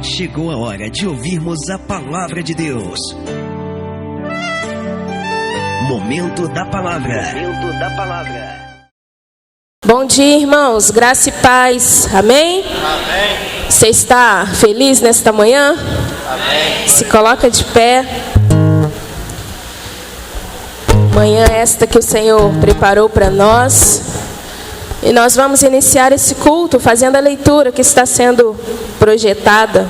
Chegou a hora de ouvirmos a palavra de Deus. Momento da palavra. Momento da palavra. Bom dia, irmãos. Graça e paz. Amém? Amém. Você está feliz nesta manhã? Amém. Se coloca de pé. Manhã esta que o Senhor preparou para nós. E nós vamos iniciar esse culto fazendo a leitura que está sendo projetada.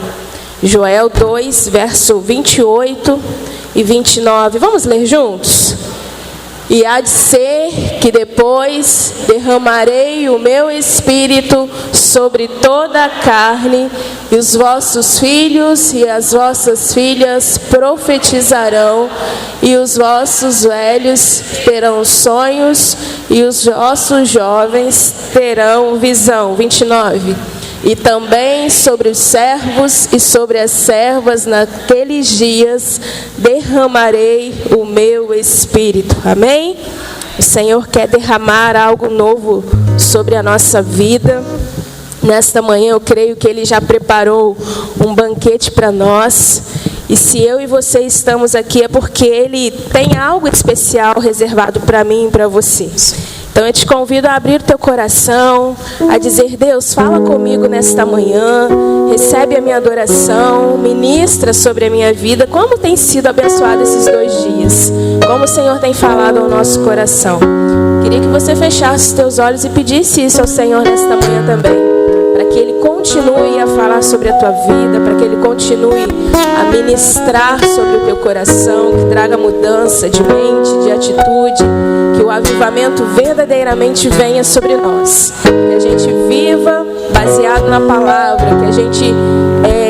Joel 2, verso 28 e 29. Vamos ler juntos? E há de ser que depois derramarei o meu espírito sobre toda a carne, e os vossos filhos e as vossas filhas profetizarão, e os vossos velhos terão sonhos, e os vossos jovens terão visão. 29. E também sobre os servos e sobre as servas naqueles dias derramarei o meu espírito. Amém? O Senhor quer derramar algo novo sobre a nossa vida. Nesta manhã eu creio que Ele já preparou um banquete para nós. E se eu e você estamos aqui é porque Ele tem algo especial reservado para mim e para você. Então eu te convido a abrir o teu coração, a dizer: Deus, fala comigo nesta manhã, recebe a minha adoração, ministra sobre a minha vida. Como tem sido abençoado esses 2 dias? Como o Senhor tem falado ao nosso coração? Queria que você fechasse os teus olhos e pedisse isso ao Senhor nesta manhã também, para que Ele continue a falar sobre a tua vida, para que Ele continue a ministrar sobre o teu coração, que traga mudança de mente, de atitude, que o avivamento verdadeiramente venha sobre nós, que a gente viva baseado na palavra, que a gente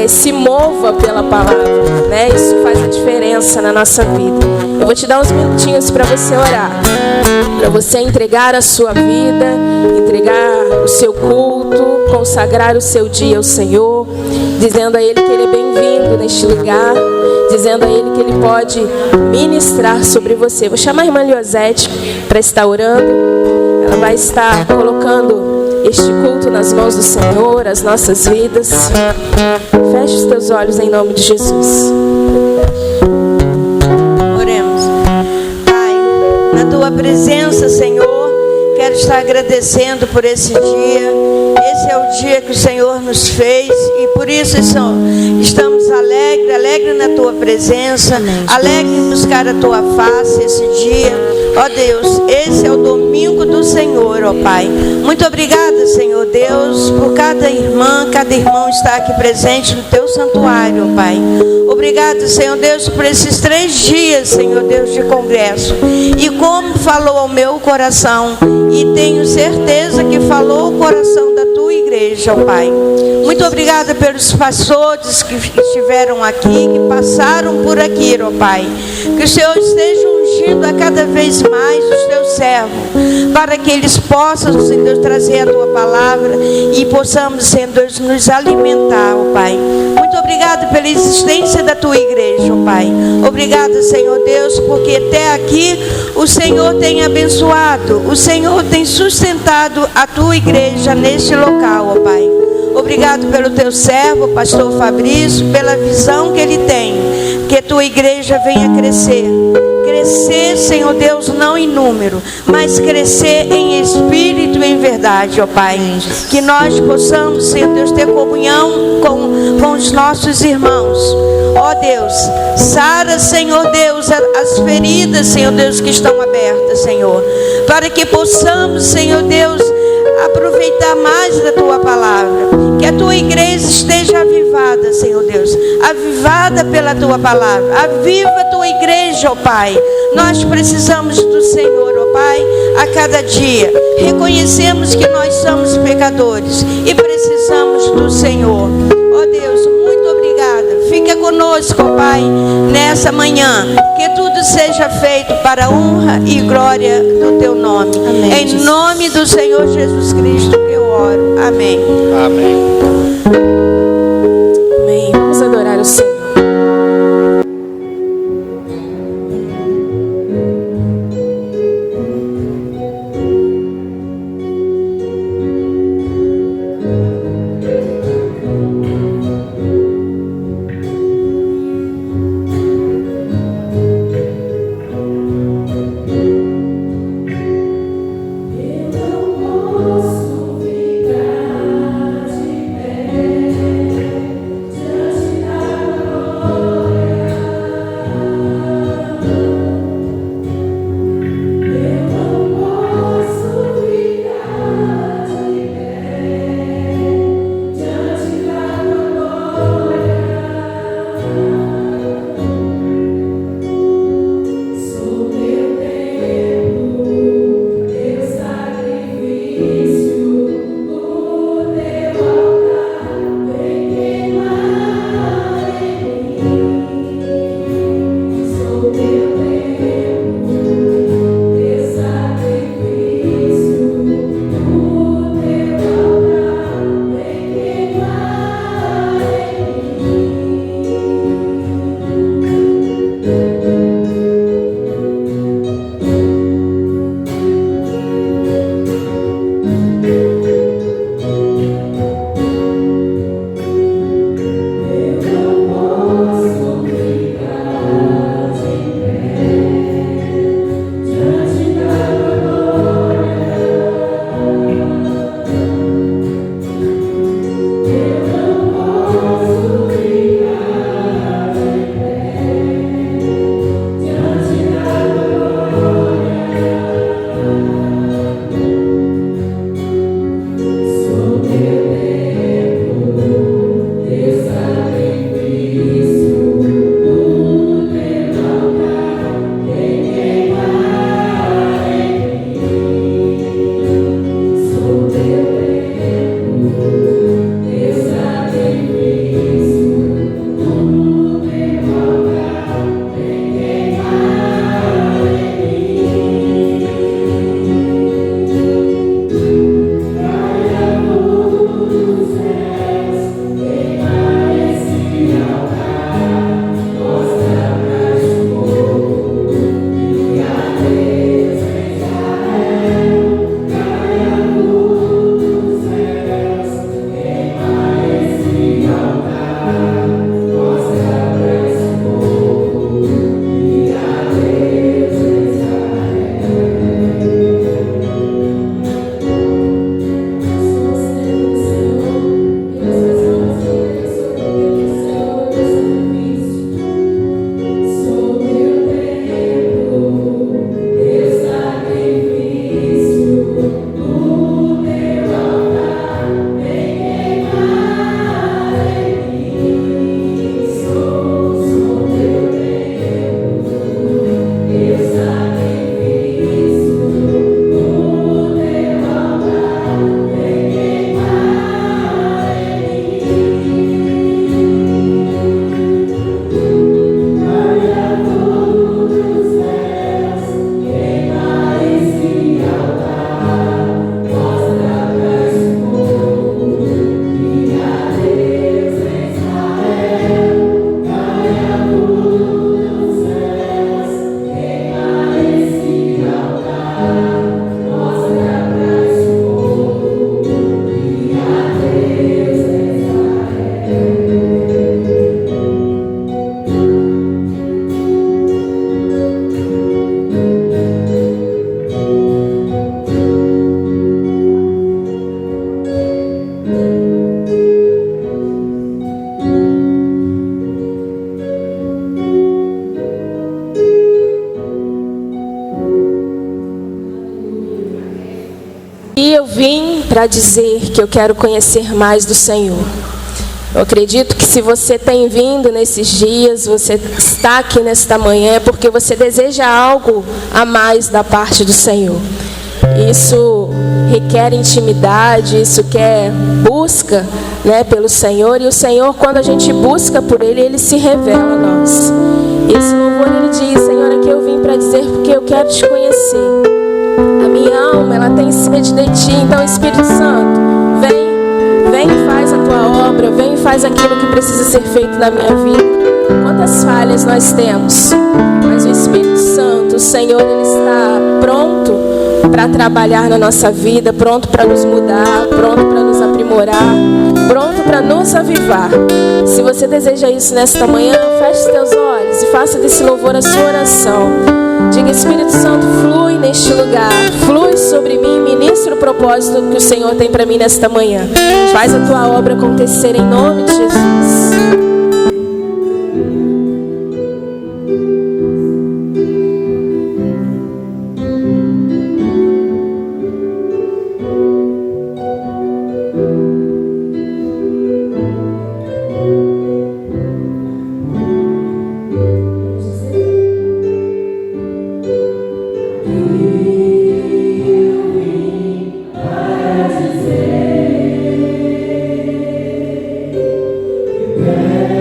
se mova pela palavra, né? Isso faz a diferença na nossa vida. Eu vou te dar uns minutinhos para você orar, para você entregar a sua vida, entregar o seu culto, consagrar o seu dia ao Senhor, dizendo a Ele que Ele é bem-vindo neste lugar, dizendo a Ele que Ele pode ministrar sobre você. Vou chamar a irmã Liosete para estar orando. Ela vai estar colocando este culto nas mãos do Senhor, as nossas vidas. Feche os teus olhos em nome de Jesus. Oremos. Pai, na Tua presença, Senhor, quero estar agradecendo por esse dia. Esse é o dia que o Senhor nos fez e por isso estamos alegres na Tua presença, alegres em buscar a Tua face esse dia. Ó Deus, esse é o domingo do Senhor, ó Pai. Muito obrigada, Senhor Deus, por cada irmão estar aqui presente no Teu santuário, ó Pai. Obrigado, Senhor Deus, por esses 3 dias, Senhor Deus, de congresso. E como falou ao meu coração, e tenho certeza que falou o coração da Tua igreja, ó Pai. Muito obrigada pelos pastores que estiveram aqui, que passaram por aqui, ó Pai. Que o Senhor esteja ungindo a cada vez mais os Teus servos, para que eles possam, Senhor Deus, trazer a Tua palavra e possamos, Senhor Deus, nos alimentar, ó Pai. Muito obrigada pela existência da Tua igreja, ó Pai. Obrigada, Senhor Deus, porque até aqui o Senhor tem abençoado, o Senhor tem sustentado a Tua igreja neste local, ó Pai. Obrigado pelo Teu servo, pastor Fabrício, pela visão que ele tem, que a Tua igreja venha crescer. Crescer, Senhor Deus, não em número, mas crescer em espírito e em verdade, ó Pai. Que nós possamos, Senhor Deus, ter comunhão com os nossos irmãos. Ó Deus, sara, Senhor Deus, as feridas, Senhor Deus, que estão abertas, Senhor. Para que possamos, Senhor Deus, aproveitar mais da Tua palavra. Que a Tua igreja esteja avivada, Senhor Deus. Avivada pela Tua palavra. Aviva a Tua igreja, ó Pai. Nós precisamos do Senhor, ó Pai, a cada dia. Reconhecemos que nós somos pecadores e precisamos do Senhor. Ó Deus, muito obrigada. Fica conosco, ó Pai, nessa manhã. Que tudo seja feito para a honra e glória do Teu nome. Amém, em Jesus. Nome do Senhor Jesus Cristo que eu oro. Amém. Amém. Amém. Vamos adorar o Senhor. para dizer que eu quero conhecer mais do Senhor. Eu acredito que se você tem vindo nesses dias, você está aqui nesta manhã, é porque você deseja algo a mais da parte do Senhor. Isso requer intimidade, isso quer busca, né, pelo Senhor. E o Senhor, quando a gente busca por Ele, Ele se revela a nós. Esse louvor, ele diz: Senhor, aqui eu vim para dizer porque eu quero te conhecer. A minha alma, ela tem sede de Ti. Então, Espírito Santo, vem e faz a Tua obra, vem e faz aquilo que precisa ser feito na minha vida. Quantas falhas nós temos, mas o Espírito Santo, o Senhor, Ele está pronto para trabalhar na nossa vida, pronto para nos mudar, pronto para nos aprimorar, pronto para nos avivar. Se você deseja isso nesta manhã, feche os teus olhos e faça desse louvor a sua oração. Diga: Espírito Santo, flui neste lugar, flui sobre mim, ministra o propósito que o Senhor tem para mim nesta manhã. Faz a Tua obra acontecer em nome de Jesus. Yeah.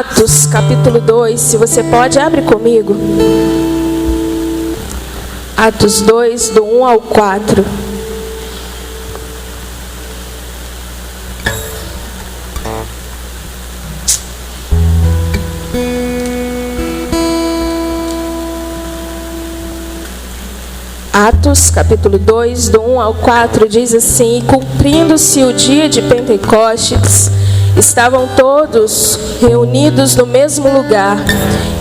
Atos, capítulo 2, se você pode, abre comigo. Atos 2, do 1 ao 4. Atos, capítulo 2, do 1 ao 4, diz assim: E cumprindo-se o dia de Pentecostes, estavam todos reunidos no mesmo lugar,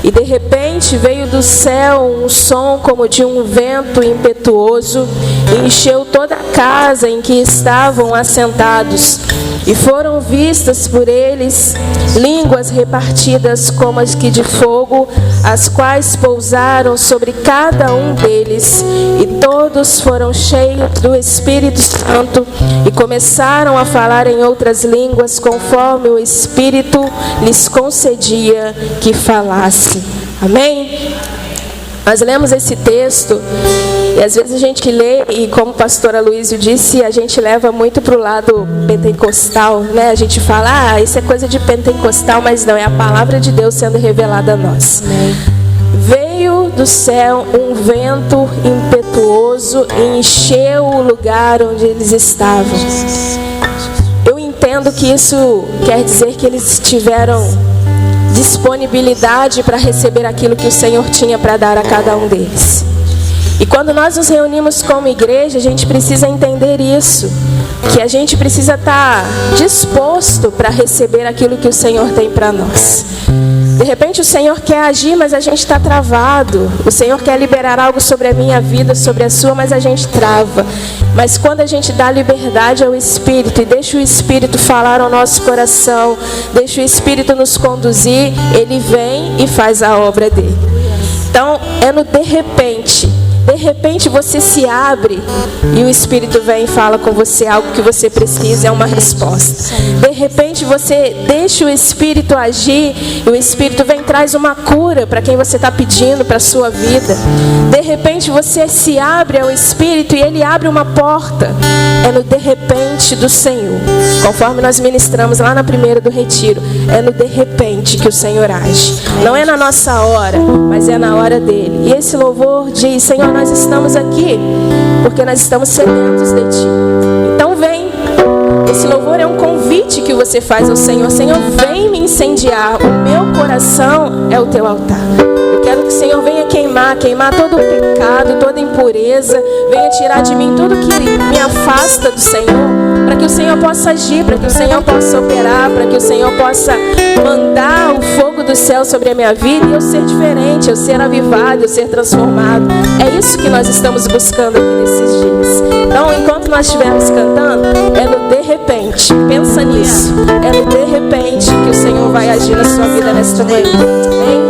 e de repente veio do céu um som como de um vento impetuoso, e encheu toda a casa em que estavam assentados. E foram vistas por eles línguas repartidas como as que de fogo, as quais pousaram sobre cada um deles. E todos foram cheios do Espírito Santo e começaram a falar em outras línguas, conforme o Espírito lhes concedia que falasse. Amém? Nós lemos esse texto e às vezes a gente lê, e como o pastor Aloysio disse, a gente leva muito para o lado pentecostal, né? A gente fala, isso é coisa de pentecostal, mas não, é a palavra de Deus sendo revelada a nós. Amém. Veio do céu um vento impetuoso e encheu o lugar onde eles estavam. Eu entendo que isso quer dizer que eles tiveram disponibilidade para receber aquilo que o Senhor tinha para dar a cada um deles. E quando nós nos reunimos como igreja, a gente precisa entender isso, que a gente precisa estar disposto para receber aquilo que o Senhor tem para nós. De repente o Senhor quer agir, mas a gente está travado. O Senhor quer liberar algo sobre a minha vida, sobre a sua, mas a gente trava. Mas quando a gente dá liberdade ao Espírito e deixa o Espírito falar ao nosso coração, deixa o Espírito nos conduzir, Ele vem e faz a obra dele. Então é no de repente. De repente você se abre e o Espírito vem e fala com você algo que você precisa, é uma resposta. De repente você deixa o Espírito agir e o Espírito vem e traz uma cura para quem você está pedindo para a sua vida. De repente você se abre ao Espírito e Ele abre uma porta. É no de repente do Senhor. Conforme nós ministramos lá na primeira do retiro, é no de repente que o Senhor age. Não é na nossa hora, mas é na hora dele. E esse louvor diz: Senhor, nós estamos aqui porque nós estamos sedentos de Ti. Então vem. Esse louvor é um convite que você faz ao Senhor. Senhor, vem me incendiar. O meu coração é o Teu altar. Eu quero que o Senhor venha queimar todo o pecado, toda impureza. Venha tirar de mim tudo que me afasta do Senhor, para que o Senhor possa agir, para que o Senhor possa operar, para que o Senhor possa mandar o fogo do céu sobre a minha vida e eu ser diferente, eu ser avivado, eu ser transformado. É isso que nós estamos buscando aqui nesses dias. Então, enquanto nós estivermos cantando, é no de repente. Pensa nisso. É no de repente que o Senhor vai agir na sua vida nesta manhã. Amém?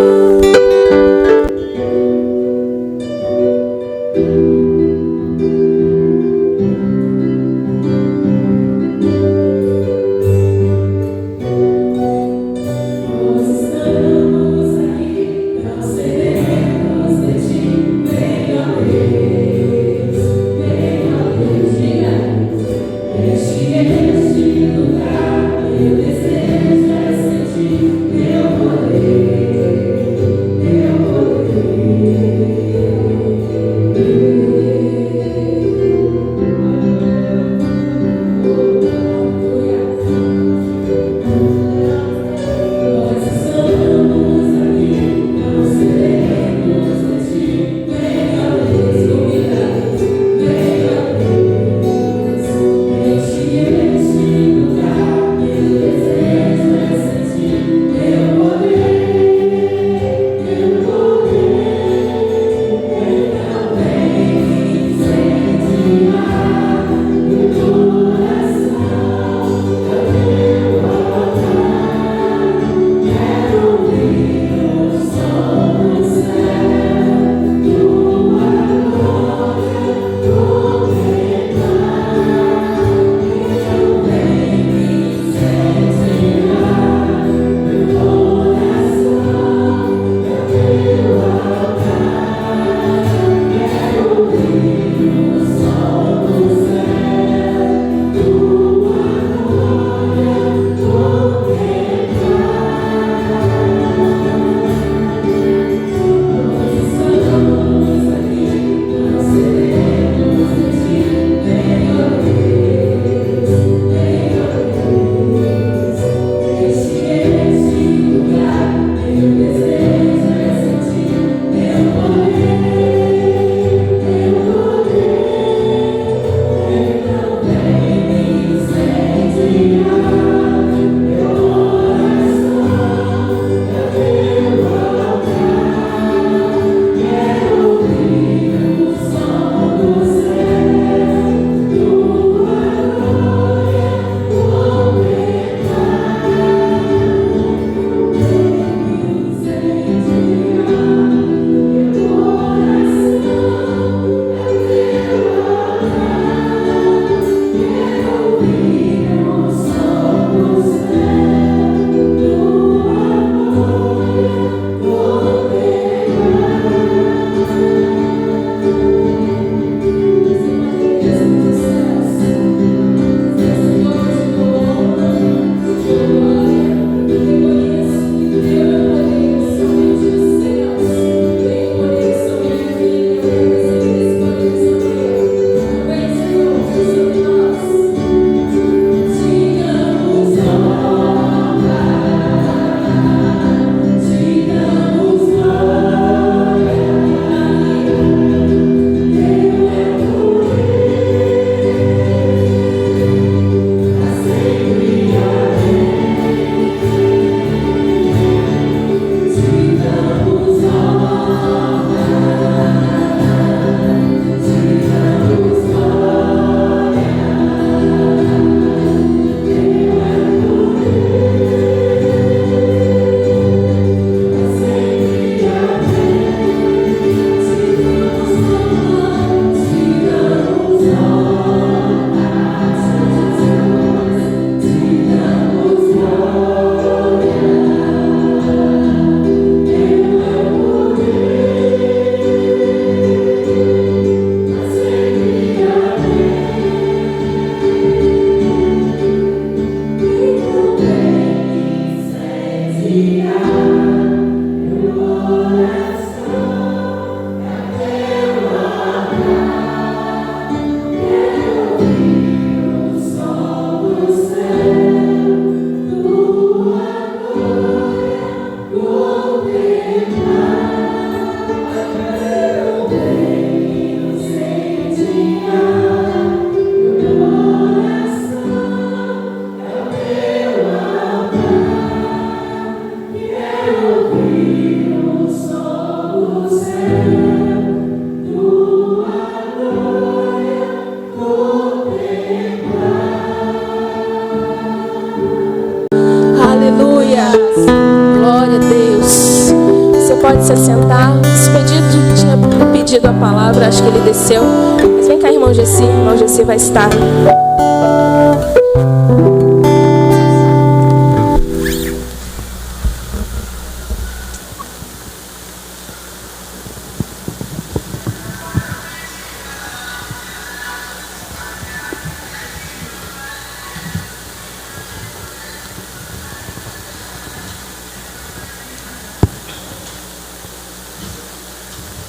Aleluia. Glória a Deus. Você pode se assentar. Esse pedido tinha pedido a palavra, acho que ele desceu. Mas vem cá, irmão Gessi. Irmão Gessi vai estar.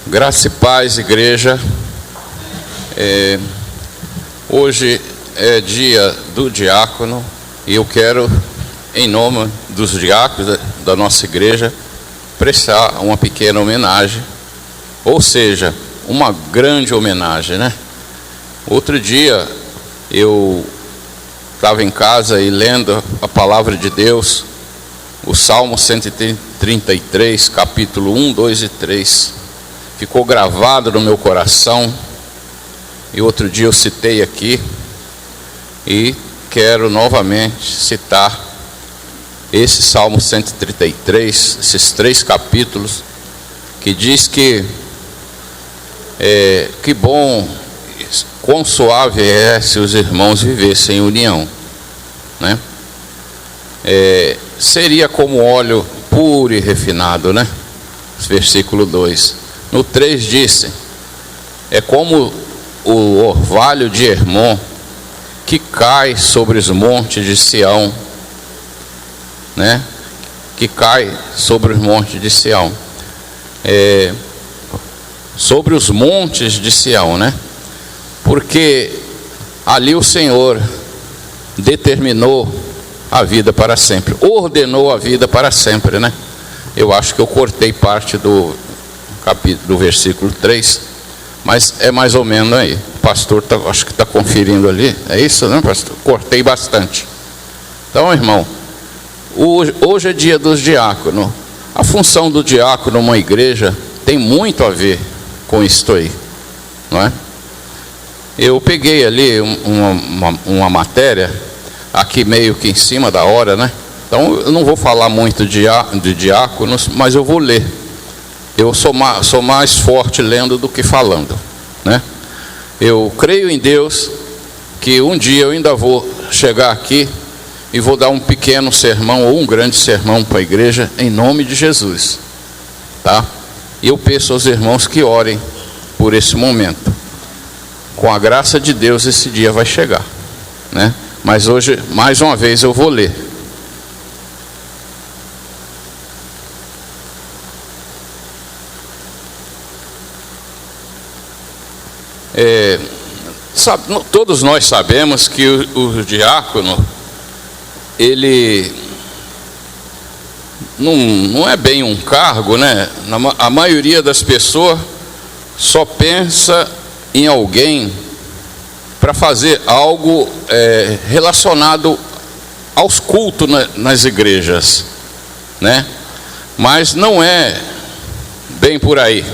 Graça e paz, igreja. Hoje é dia do diácono e eu quero, em nome dos diáconos da nossa igreja, prestar uma pequena homenagem, ou seja, uma grande homenagem, né? Outro dia eu estava em casa e lendo a palavra de Deus, o Salmo 133, capítulo 1, 2 e 3. Ficou gravado no meu coração, e outro dia eu citei aqui, e quero novamente citar esse Salmo 133, esses 3 capítulos, que diz que bom, quão suave é se os irmãos vivessem em união, né? Seria como óleo puro e refinado, né? Versículo 2. No 3 disse: é como o orvalho de Hermon, que cai sobre os montes de Sião, né? Que cai sobre os montes de Sião, sobre os montes de Sião, né? Porque ali o Senhor determinou a vida para sempre, ordenou a vida para sempre, né? Eu acho que eu cortei parte do versículo 3, mas é mais ou menos aí. O pastor acho que está conferindo ali. É isso, né, pastor? Cortei bastante. Então, irmão, hoje é dia dos diáconos. A função do diácono numa igreja tem muito a ver com isso aí, não é? Eu peguei ali uma matéria aqui meio que em cima da hora, né? Então eu não vou falar muito de diáconos, mas eu vou ler. Eu sou mais forte lendo do que falando, né? Eu creio em Deus que um dia eu ainda vou chegar aqui e vou dar um pequeno sermão ou um grande sermão para a igreja em nome de Jesus, tá? E eu peço aos irmãos que orem por esse momento. Com a graça de Deus esse dia vai chegar, né? Mas hoje, mais uma vez, eu vou ler. Todos nós sabemos que o diácono, ele não é bem um cargo, né? A maioria das pessoas só pensa em alguém para fazer algo relacionado aos cultos nas igrejas, né? Mas não é bem por aí.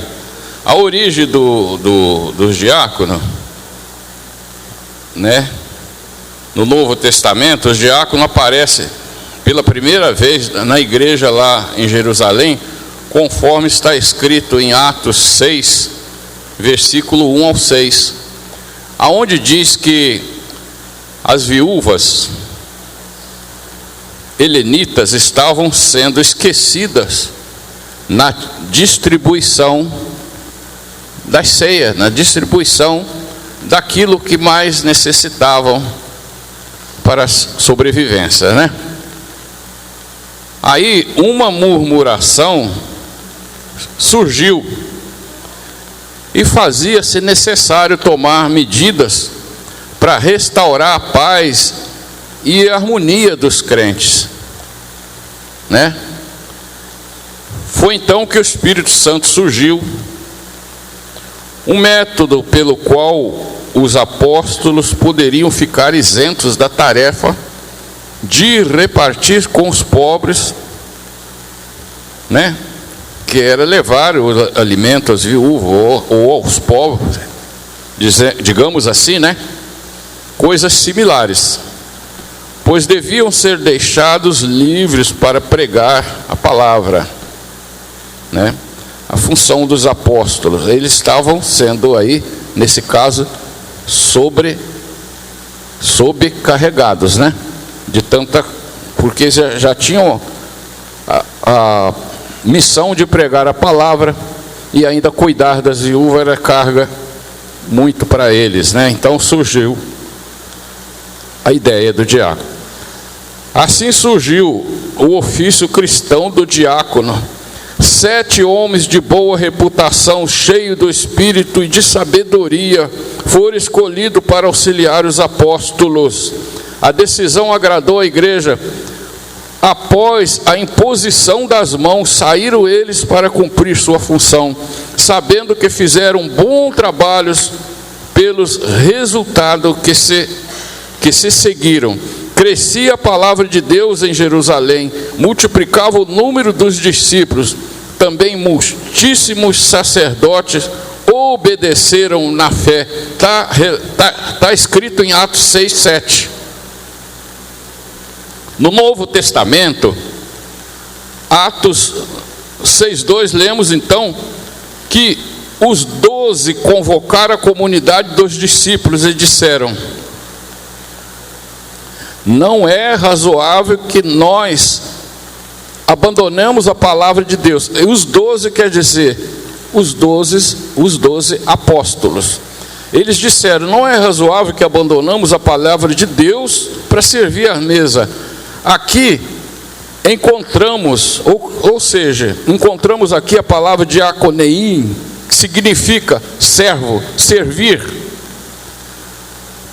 A origem dos diáconos, né? No Novo Testamento, os diáconos aparecem pela primeira vez na igreja lá em Jerusalém, conforme está escrito em Atos 6, versículo 1 ao 6, aonde diz que as viúvas helenitas estavam sendo esquecidas na distribuição das ceias, na distribuição daquilo que mais necessitavam para a sobrevivência, né? Aí uma murmuração surgiu e fazia-se necessário tomar medidas para restaurar a paz e a harmonia dos crentes, né? Foi então que o Espírito Santo surgiu, um método pelo qual os apóstolos poderiam ficar isentos da tarefa de repartir com os pobres, né? Que era levar o alimento às viúvas ou aos pobres, digamos assim, né? Coisas similares. pois deviam ser deixados livres para pregar a palavra, né? A função dos apóstolos. Eles estavam sendo aí, nesse caso, sobrecarregados, né? De tanta, porque já tinham a missão de pregar a palavra e ainda cuidar das viúvas era carga muito para eles, né? Então surgiu a ideia do diácono. Assim surgiu o ofício cristão do diácono. 7 homens de boa reputação, cheios do Espírito e de sabedoria, foram escolhidos para auxiliar os apóstolos. A decisão agradou a igreja. Após a imposição das mãos, saíram eles para cumprir sua função, sabendo que fizeram bom trabalho pelos resultados que se seguiram. Crescia a palavra de Deus em Jerusalém, multiplicava o número dos discípulos. Também muitíssimos sacerdotes obedeceram na fé. Está escrito em Atos 6, 7. No Novo Testamento, Atos 6:2, lemos então que os 12 convocaram a comunidade dos discípulos e disseram: não é razoável que nós abandonemos a palavra de Deus. E os 12 quer dizer os 12 apóstolos. Eles disseram: não é razoável que abandonamos a palavra de Deus para servir à mesa. Aqui encontramos, ou seja, encontramos aqui a palavra diaconeim, que significa servo, servir.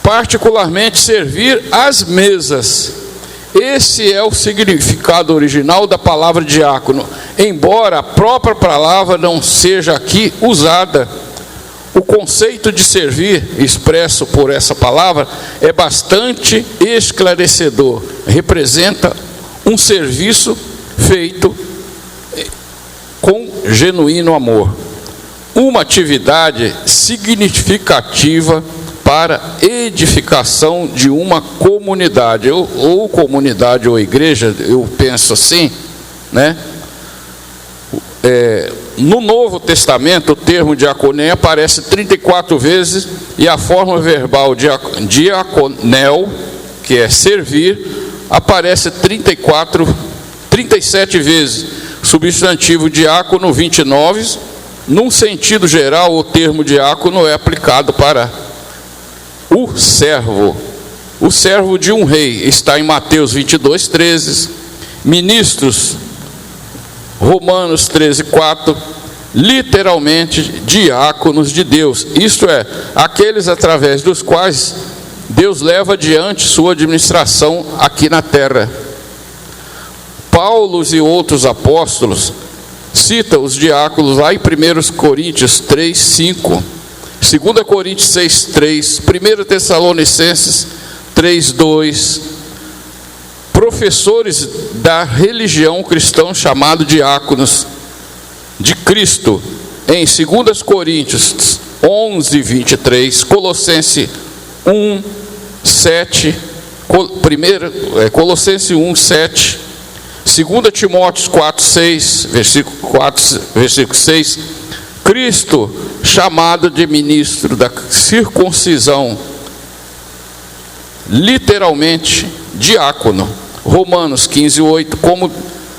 Particularmente servir às mesas. Esse é o significado original da palavra diácono, embora a própria palavra não seja aqui usada. O conceito de servir, expresso por essa palavra, é bastante esclarecedor. Representa um serviço feito com genuíno amor. Uma atividade significativa para edificação de uma comunidade, ou comunidade ou igreja, eu penso assim, né? No Novo Testamento, o termo diaconia aparece 34 vezes, e a forma verbal diaconel, que é servir, aparece 37 vezes. Substantivo diácono, 29. Num sentido geral, o termo diácono é aplicado para o servo de um rei. Está em Mateus 22:13. Ministros, Romanos 13:4, literalmente diáconos de Deus, isto é, aqueles através dos quais Deus leva adiante sua administração aqui na terra. Paulo e outros apóstolos citam os diáconos lá em 1 Coríntios 3:5, 2 Coríntios 6:3, 1 Tessalonicenses 3:2, professores da religião cristã chamados diáconos de Cristo, em 2 Coríntios 11:23, Colossenses 1:7, Colossenses 1:7, 2 Timóteo 4:6, versículo 6, Cristo chamado de ministro da circuncisão, literalmente diácono. Romanos 15:8, como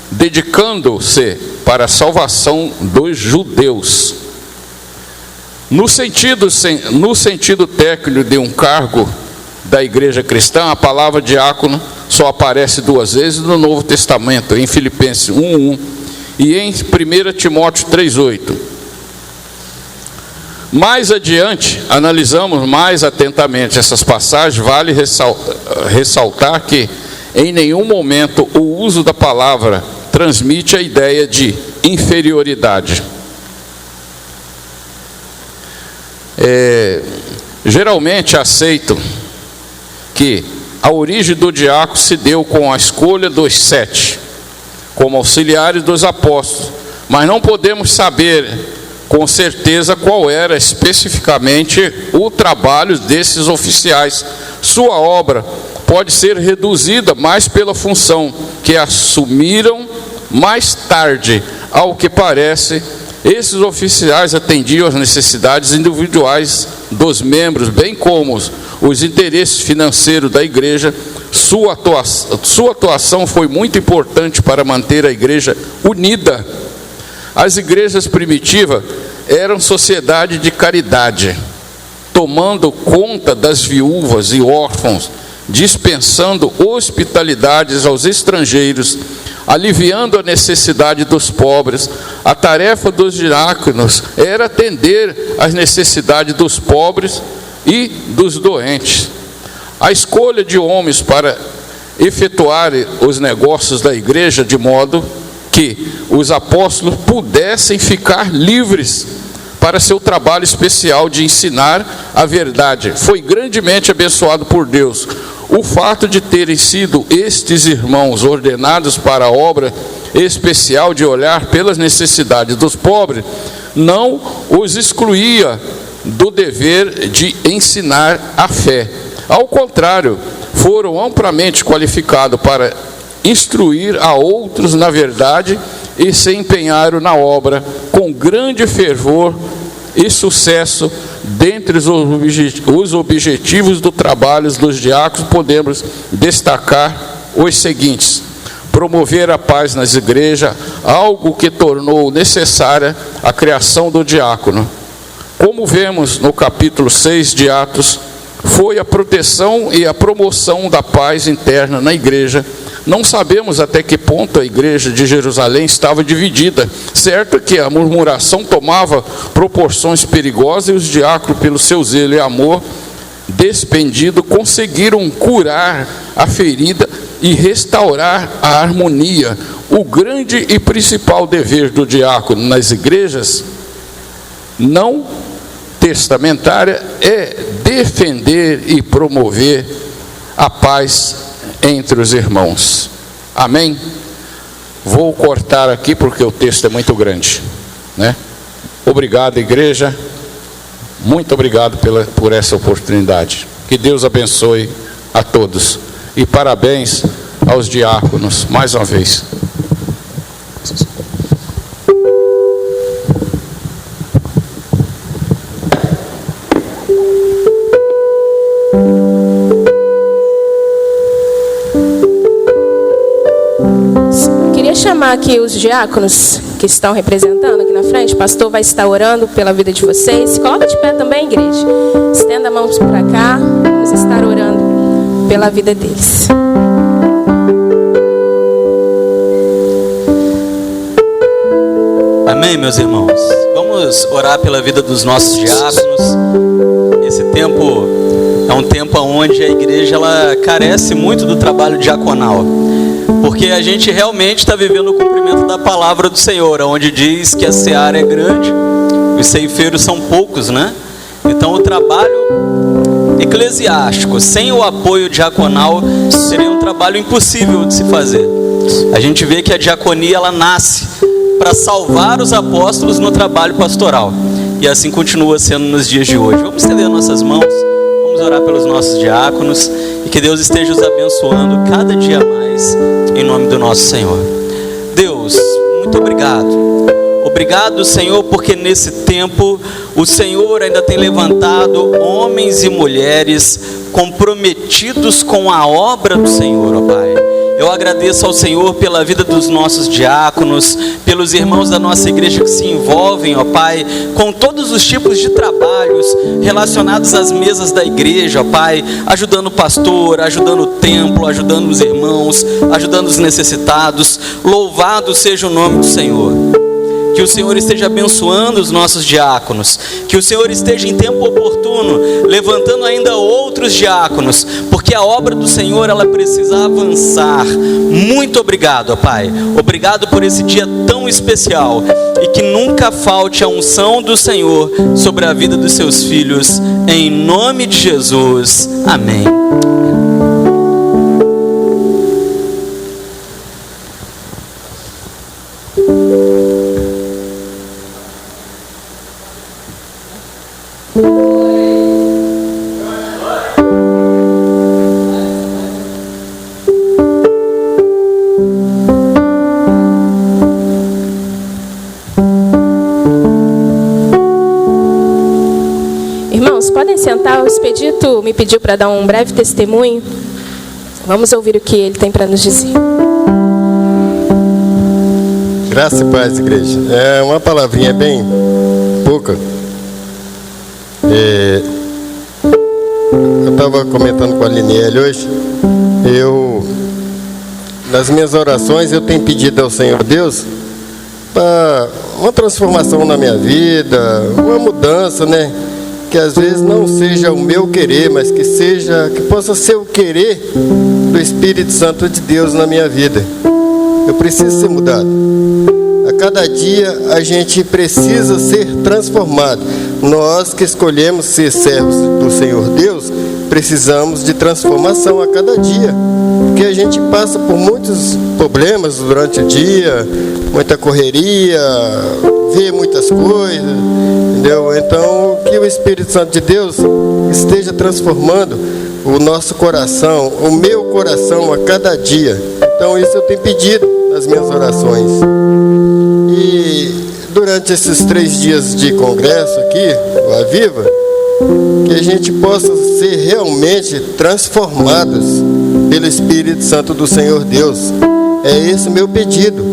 dedicando-se para a salvação dos judeus. No sentido técnico de um cargo da igreja cristã, a palavra diácono só aparece 2 vezes no Novo Testamento, em Filipenses 1:1 e em 1 Timóteo 3:8. Mais adiante, analisamos mais atentamente essas passagens. Vale ressaltar que em nenhum momento o uso da palavra transmite a ideia de inferioridade. Geralmente aceito que a origem do diácono se deu com a escolha dos 7 como auxiliares dos apóstolos, mas não podemos saber com certeza qual era especificamente o trabalho desses oficiais. Sua obra pode ser reduzida mais pela função que assumiram mais tarde. Ao que parece, esses oficiais atendiam às necessidades individuais dos membros, bem como os interesses financeiros da igreja. Sua atuação foi muito importante para manter a igreja unida. As igrejas primitivas eram sociedade de caridade, tomando conta das viúvas e órfãos, dispensando hospitalidades aos estrangeiros, aliviando a necessidade dos pobres. A tarefa dos diáconos era atender às necessidades dos pobres e dos doentes. A escolha de homens para efetuar os negócios da igreja, de modo que os apóstolos pudessem ficar livres para seu trabalho especial de ensinar a verdade, foi grandemente abençoado por Deus. O fato de terem sido estes irmãos ordenados para a obra especial de olhar pelas necessidades dos pobres, não os excluía do dever de ensinar a fé. Ao contrário, foram amplamente qualificados para instruir a outros na verdade e se empenharam na obra com grande fervor e sucesso. Dentre os objetivos do trabalho dos diáconos, podemos destacar os seguintes: promover a paz nas igrejas, algo que tornou necessária a criação do diácono. Como vemos no capítulo 6 de Atos, foi a proteção e a promoção da paz interna na igreja. Não sabemos até que ponto a igreja de Jerusalém estava dividida. Certo que a murmuração tomava proporções perigosas e os diáconos, pelo seu zelo e amor despendido, conseguiram curar a ferida e restaurar a harmonia. O grande e principal dever do diácono nas igrejas não testamentárias é defender e promover a paz entre os irmãos. Amém? Vou cortar aqui porque o texto é muito grande, né? Obrigado, igreja. Muito obrigado por essa oportunidade. Que Deus abençoe a todos. E parabéns aos diáconos mais uma vez. Chamar aqui os diáconos que estão representando aqui na frente. O pastor vai estar orando pela vida de vocês. Coloca de pé também, igreja. Estenda a mão para cá. Vamos estar orando pela vida deles. Amém, meus irmãos. Vamos orar pela vida dos nossos diáconos. Esse tempo é um tempo onde a igreja ela carece muito do trabalho diaconal, porque a gente realmente está vivendo o cumprimento da palavra do Senhor, onde diz que a seara é grande, os ceifeiros são poucos, né? Então o trabalho eclesiástico, sem o apoio diaconal, seria um trabalho impossível de se fazer. A gente vê que a diaconia ela nasce para salvar os apóstolos no trabalho pastoral, e assim continua sendo nos dias de hoje. Vamos estender nossas mãos, vamos orar pelos nossos diáconos, e que Deus esteja os abençoando cada dia mais, em nome do nosso Senhor. Deus, muito obrigado. Obrigado, Senhor, porque nesse tempo o Senhor ainda tem levantado homens e mulheres comprometidos com a obra do Senhor, ó Pai. Eu agradeço ao Senhor pela vida dos nossos diáconos, pelos irmãos da nossa igreja que se envolvem, ó Pai, com todos os tipos de trabalhos relacionados às mesas da igreja, ó Pai, ajudando o pastor, ajudando o templo, ajudando os irmãos, ajudando os necessitados. Louvado seja o nome do Senhor. Que o Senhor esteja abençoando os nossos diáconos, que o Senhor esteja em tempo oportuno levantando ainda outros diáconos, porque a obra do Senhor ela precisa avançar. Muito obrigado, ó Pai. Obrigado por esse dia tão especial, e que nunca falte a unção do Senhor sobre a vida dos seus filhos, em nome de Jesus. Amém. irmãos, podem sentar. O Expedito me pediu para dar um breve testemunho. Vamos ouvir o que ele tem para nos dizer. Graça e paz, igreja. É uma palavrinha bem pouca. Eu estava comentando com a Liniele hoje. Nas minhas orações, eu tenho pedido ao Senhor Deus para uma transformação na minha vida, uma mudança, né? Que às vezes não seja o meu querer, mas que possa ser o querer do Espírito Santo de Deus na minha vida. Eu preciso ser mudado. A cada dia a gente precisa ser transformado. Nós que escolhemos ser servos do Senhor Deus, precisamos de transformação a cada dia. Porque a gente passa por muitos problemas durante o dia, muita correria, vê muitas coisas, entendeu? Então, que o Espírito Santo de Deus esteja transformando o nosso coração, o meu coração a cada dia. Então, isso eu tenho pedido nas minhas orações. E durante esses 3 dias de congresso aqui, o Aviva, que a gente possa ser realmente transformados pelo Espírito Santo do Senhor Deus. É esse o meu pedido.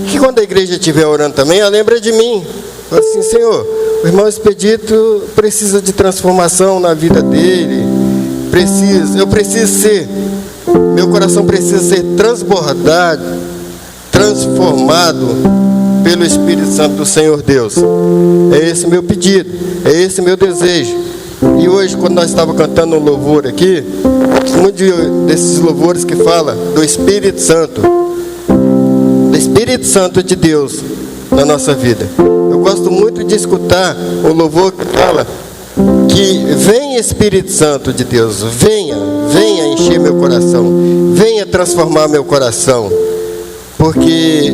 Que quando a igreja estiver orando também, ela lembra de mim. Fala assim: Senhor, o irmão Expedito precisa de transformação na vida dele. Eu preciso ser, meu coração precisa ser transbordado, transformado pelo Espírito Santo do Senhor Deus. É esse o meu pedido, é esse o meu desejo. E hoje, quando nós estávamos cantando um louvor aqui, um desses louvores que fala do Espírito Santo de Deus na nossa vida. Eu gosto muito de escutar o louvor que fala que vem Espírito Santo de Deus, venha encher meu coração, venha transformar meu coração, porque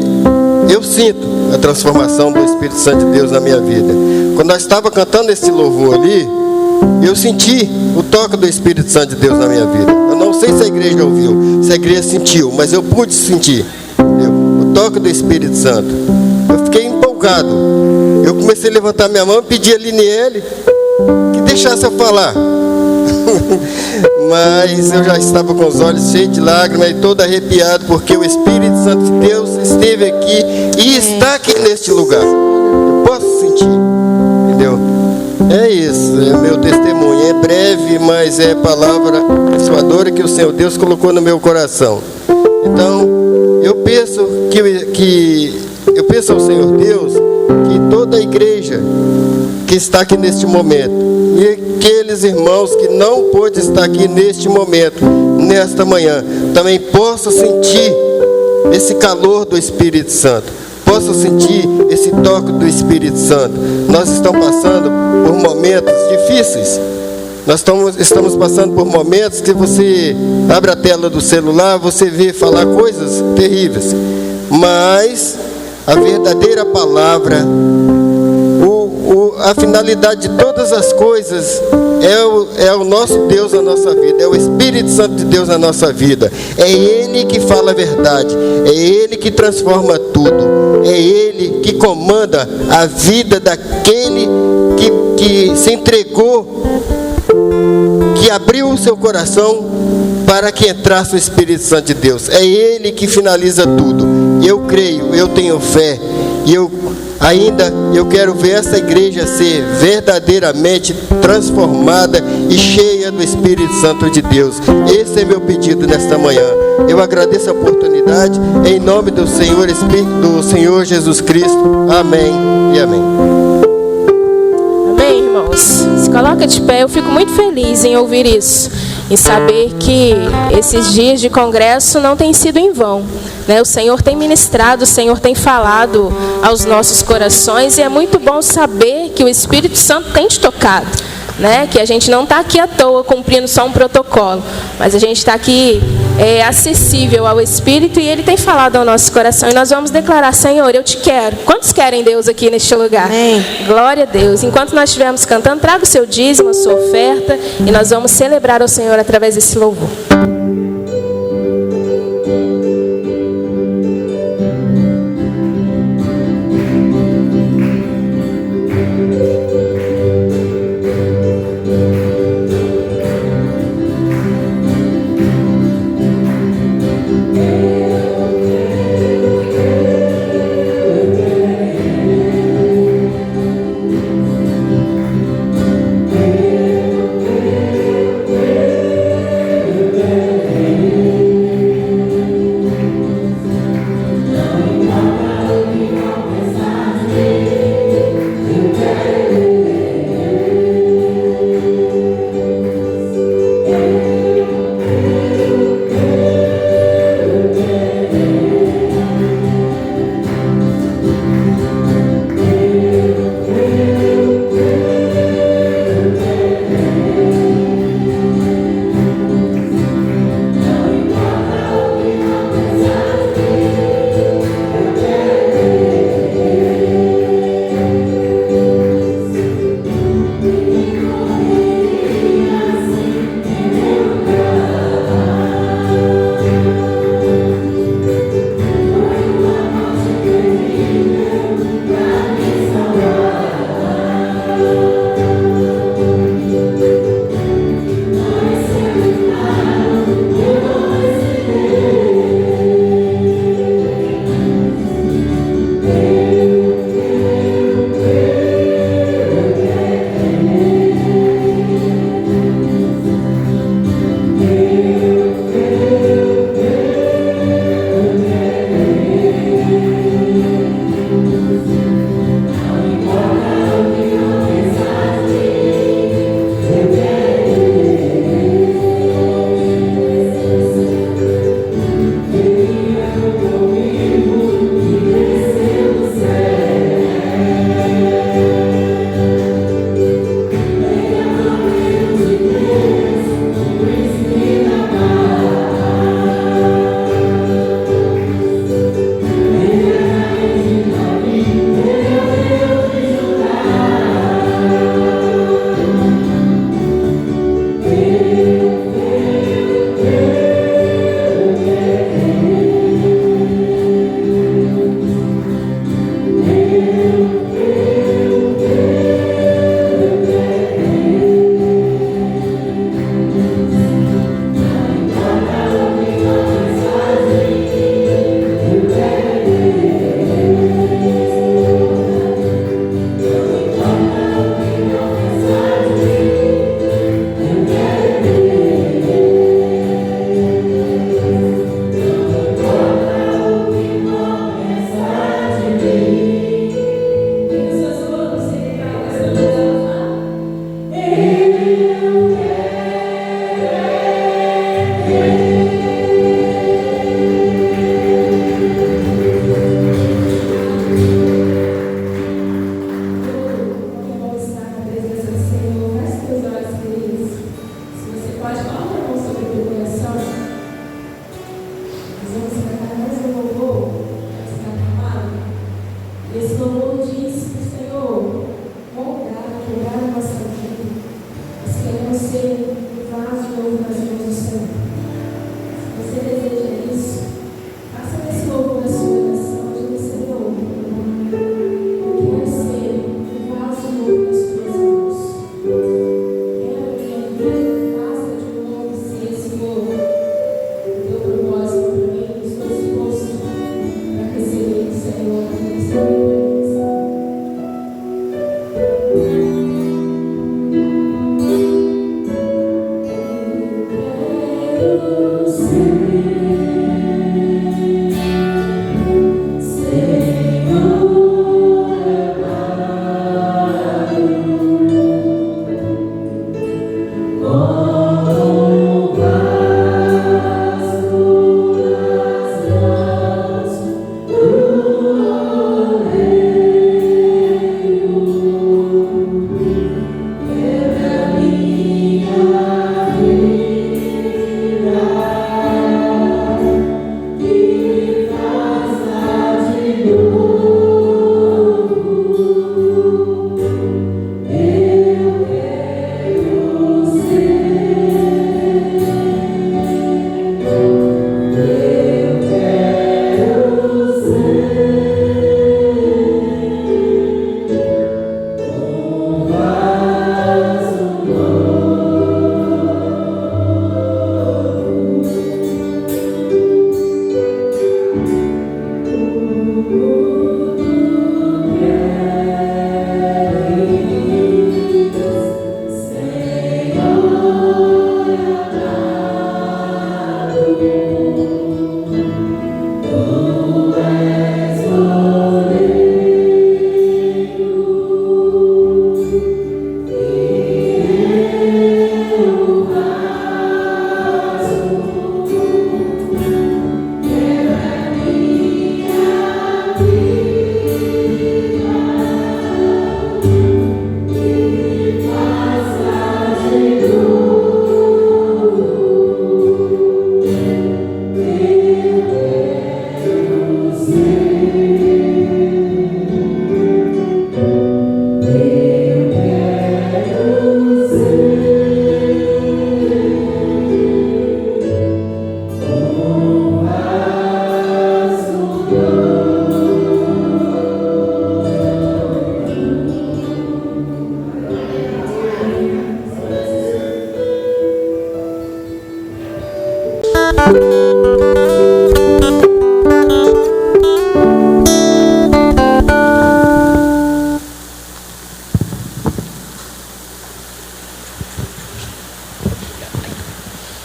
eu sinto a transformação do Espírito Santo de Deus na minha vida. Quando nós estávamos cantando esse louvor ali, eu senti o toque do Espírito Santo de Deus na minha vida. Eu não sei se a igreja ouviu, se a igreja sentiu, mas eu pude sentir o toque do Espírito Santo. Eu fiquei empolgado. Eu comecei a levantar minha mão e pedir a Liniele que deixasse eu falar. Mas eu já estava com os olhos cheios de lágrimas e todo arrepiado, porque o Espírito Santo de Deus esteve aqui e está aqui neste lugar. Eu posso sentir, entendeu? É isso, é meu testemunho. É breve, mas é palavra abençoadora que o Senhor Deus colocou no meu coração. Então, eu peço ao Senhor Deus que toda a igreja que está aqui neste momento, e aqueles irmãos que não pôde estar aqui neste momento, nesta manhã, também possam sentir esse calor do Espírito Santo, possam sentir esse toque do Espírito Santo. Nós estamos passando por momentos difíceis. Nós estamos passando por momentos que você abre a tela do celular, você vê falar coisas terríveis. Mas a verdadeira palavra, a finalidade de todas as coisas é o nosso Deus na nossa vida, é o Espírito Santo de Deus na nossa vida. É Ele que fala a verdade, é Ele que transforma tudo, é Ele que comanda a vida daquele que se entregou, que abriu o seu coração para que entrasse o Espírito Santo de Deus. É Ele que finaliza tudo. Eu creio, eu tenho fé, e eu quero ver essa igreja ser verdadeiramente transformada e cheia do Espírito Santo de Deus. Esse é meu pedido nesta manhã. Eu agradeço a oportunidade, em nome do Senhor Jesus Cristo. Amém e amém. Amém, irmãos. Se coloca de pé. Eu fico muito feliz em ouvir isso, em saber que esses dias de congresso não têm sido em vão, né? O Senhor tem ministrado, o Senhor tem falado aos nossos corações, e é muito bom saber que o Espírito Santo tem te tocado, né? Que a gente não está aqui à toa cumprindo só um protocolo, mas a gente está aqui acessível ao Espírito, e Ele tem falado ao nosso coração, e nós vamos declarar: Senhor, eu te quero. Quantos querem Deus aqui neste lugar? Amém. Glória a Deus. Enquanto nós estivermos cantando, traga o seu dízimo, a sua oferta, e nós vamos celebrar ao Senhor através desse louvor.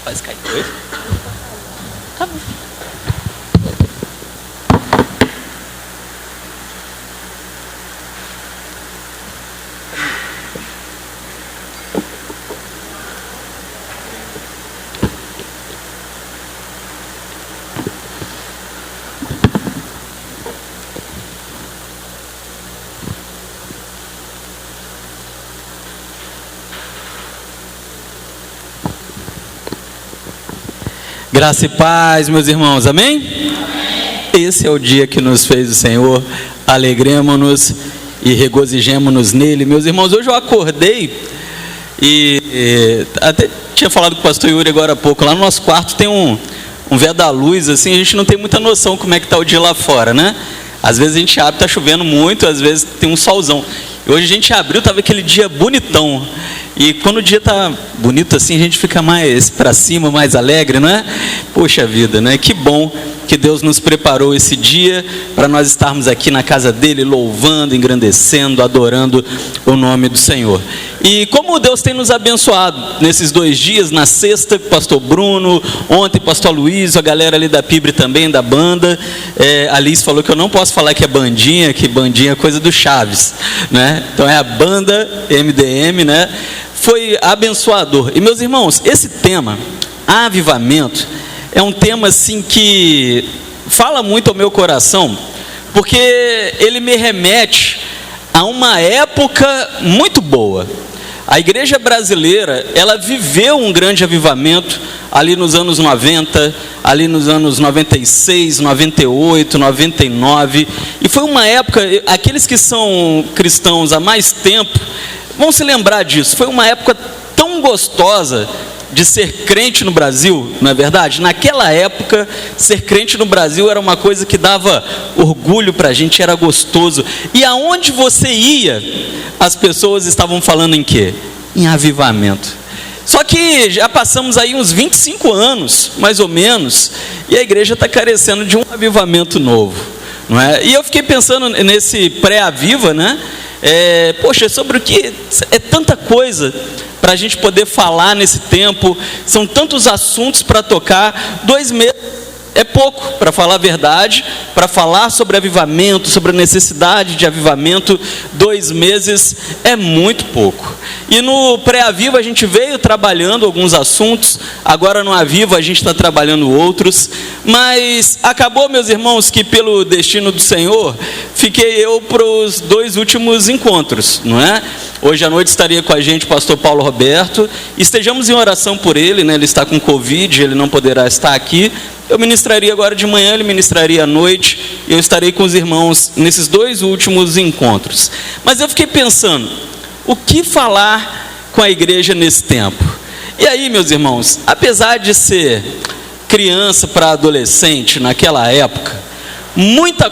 Faz cair dois. Tá bom. Graça e paz, meus irmãos, amém? Esse é o dia que nos fez o Senhor, alegremos-nos e regozijemos-nos nele. Meus irmãos, hoje eu acordei e até tinha falado com o pastor Yuri agora há pouco, lá no nosso quarto tem um veda-luz, assim, a gente não tem muita noção como é que está o dia lá fora, né? Às vezes a gente abre, está chovendo muito, às vezes tem um solzão. E hoje a gente abriu, estava aquele dia bonitão. E quando o dia está bonito assim, a gente fica mais para cima, mais alegre, não é? Poxa vida, né? Que bom que Deus nos preparou esse dia para nós estarmos aqui na casa dele, louvando, engrandecendo, adorando o nome do Senhor. E como Deus tem nos abençoado nesses 2 dias, na sexta, pastor Bruno, ontem pastor Luiz, a galera ali da Pibre também, da banda. A Liz falou que eu não posso falar que é bandinha, que bandinha é coisa do Chaves, né? Então é a banda MDM, né? Foi abençoador. E meus irmãos, esse tema, avivamento, é um tema assim que fala muito ao meu coração, porque ele me remete a uma época muito boa. A igreja brasileira, ela viveu um grande avivamento ali nos anos 90, ali nos anos 96, 98, 99, e foi uma época, aqueles que são cristãos há mais tempo vão se lembrar disso. Foi uma época tão gostosa de ser crente no Brasil, não é verdade? Naquela época, ser crente no Brasil era uma coisa que dava orgulho para a gente, era gostoso. E aonde você ia, as pessoas estavam falando em quê? Em avivamento. Só que já passamos aí uns 25 anos, mais ou menos, e a igreja está carecendo de um avivamento novo, não é? E eu fiquei pensando nesse pré-aviva, né? Poxa, sobre o que é tanta coisa para a gente poder falar nesse tempo, são tantos assuntos para tocar. 2 meses é pouco, para falar a verdade, para falar sobre avivamento, sobre a necessidade de avivamento. 2 meses é muito pouco. E no pré-aviva a gente veio trabalhando alguns assuntos, agora no aviva a gente está trabalhando outros, mas acabou, meus irmãos, que pelo destino do Senhor, fiquei eu para os 2 últimos encontros, não é? Hoje à noite estaria com a gente o pastor Paulo Roberto, estejamos em oração por ele, né? Ele está com Covid, ele não poderá estar aqui. Eu ministraria agora de manhã, ele ministraria à noite, e eu estarei com os irmãos nesses 2 últimos encontros. Mas eu fiquei pensando, o que falar com a igreja nesse tempo? E aí, meus irmãos, apesar de ser criança para adolescente naquela época, muita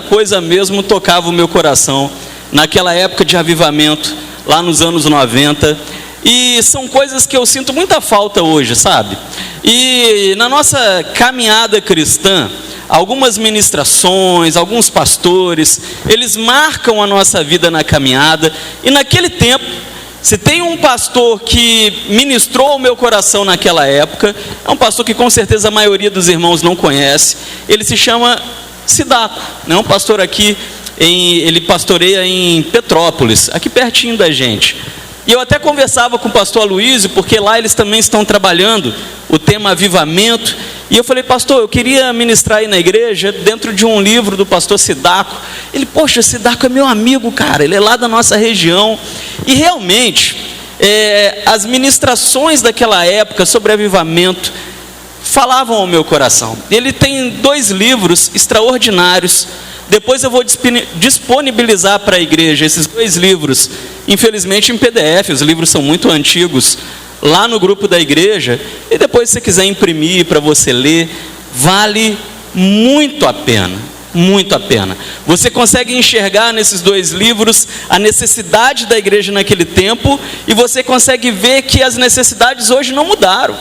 coisa mesmo tocava o meu coração naquela época de avivamento, lá nos anos 90, e são coisas que eu sinto muita falta hoje, sabe? E na nossa caminhada cristã, algumas ministrações, alguns pastores, eles marcam a nossa vida na caminhada, e naquele tempo, se tem um pastor que ministrou ao meu coração naquela época, é um pastor que com certeza a maioria dos irmãos não conhece, ele se chama Sidaco, né? Um pastor aqui, ele pastoreia em Petrópolis, aqui pertinho da gente. E eu até conversava com o pastor Aloysio, porque lá eles também estão trabalhando o tema avivamento. E eu falei, pastor, eu queria ministrar aí na igreja, dentro de um livro do pastor Sidaco. Ele, poxa, Sidaco é meu amigo, cara, ele é lá da nossa região. E realmente, as ministrações daquela época sobre avivamento falavam ao meu coração. Ele tem 2 livros extraordinários. Depois eu vou disponibilizar para a igreja esses 2 livros, infelizmente em PDF, os livros são muito antigos, lá no grupo da igreja. E depois, se você quiser imprimir para você ler, vale muito a pena, muito a pena. Você consegue enxergar nesses 2 livros a necessidade da igreja naquele tempo, e você consegue ver que as necessidades hoje não mudaram.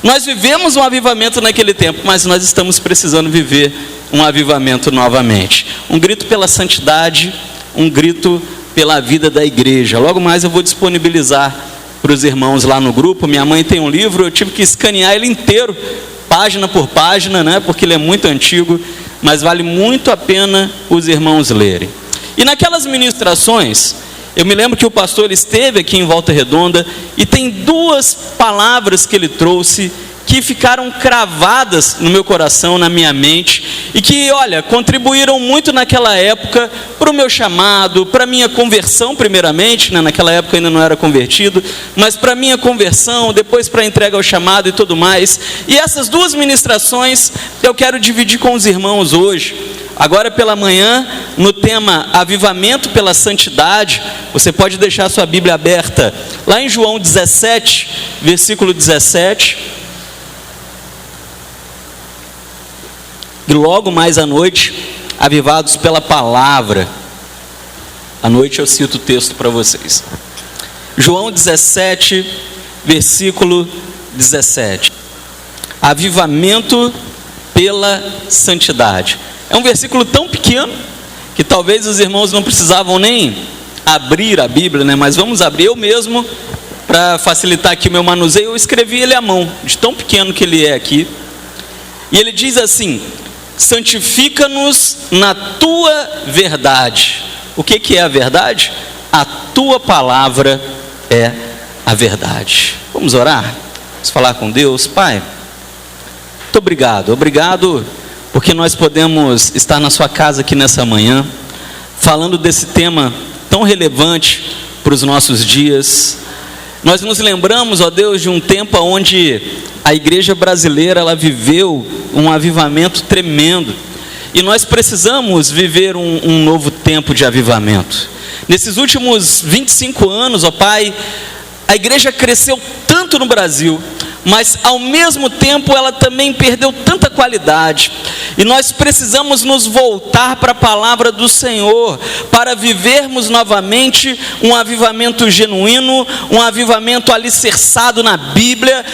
Nós vivemos um avivamento naquele tempo, mas nós estamos precisando viver um avivamento novamente. Um grito pela santidade, um grito pela vida da igreja. Logo mais eu vou disponibilizar para os irmãos lá no grupo. Minha mãe tem um livro, eu tive que escanear ele inteiro, página por página, né? Porque ele é muito antigo, mas vale muito a pena os irmãos lerem. E naquelas ministrações, eu me lembro que o pastor esteve aqui em Volta Redonda, e tem 2 palavras que ele trouxe que ficaram cravadas no meu coração, na minha mente, e que, olha, contribuíram muito naquela época para o meu chamado, para a minha conversão primeiramente, né? Naquela época eu ainda não era convertido, mas para a minha conversão, depois para a entrega ao chamado e tudo mais. E essas 2 ministrações eu quero dividir com os irmãos hoje. Agora pela manhã, no tema Avivamento pela Santidade, você pode deixar sua Bíblia aberta lá em João 17, versículo 17. E logo mais à noite, avivados pela palavra. À noite eu cito o texto para vocês. João 17, versículo 17. Avivamento pela santidade. É um versículo tão pequeno que talvez os irmãos não precisavam nem abrir a Bíblia, né? Mas vamos abrir. Eu mesmo, para facilitar aqui o meu manuseio, eu escrevi ele à mão, de tão pequeno que ele é aqui. E ele diz assim: santifica-nos na tua verdade. O que é a verdade? A tua palavra é a verdade. Vamos orar? Vamos falar com Deus. Pai, muito obrigado. Obrigado porque nós podemos estar na sua casa aqui nessa manhã, falando desse tema tão relevante para os nossos dias. Nós nos lembramos, ó Deus, de um tempo onde a igreja brasileira, ela viveu um avivamento tremendo, e nós precisamos viver um novo tempo de avivamento. Nesses últimos 25 anos, ó Pai, a igreja cresceu tanto no Brasil, mas ao mesmo tempo ela também perdeu tanta qualidade, e nós precisamos nos voltar para a palavra do Senhor, para vivermos novamente um avivamento genuíno, um avivamento alicerçado na Bíblia,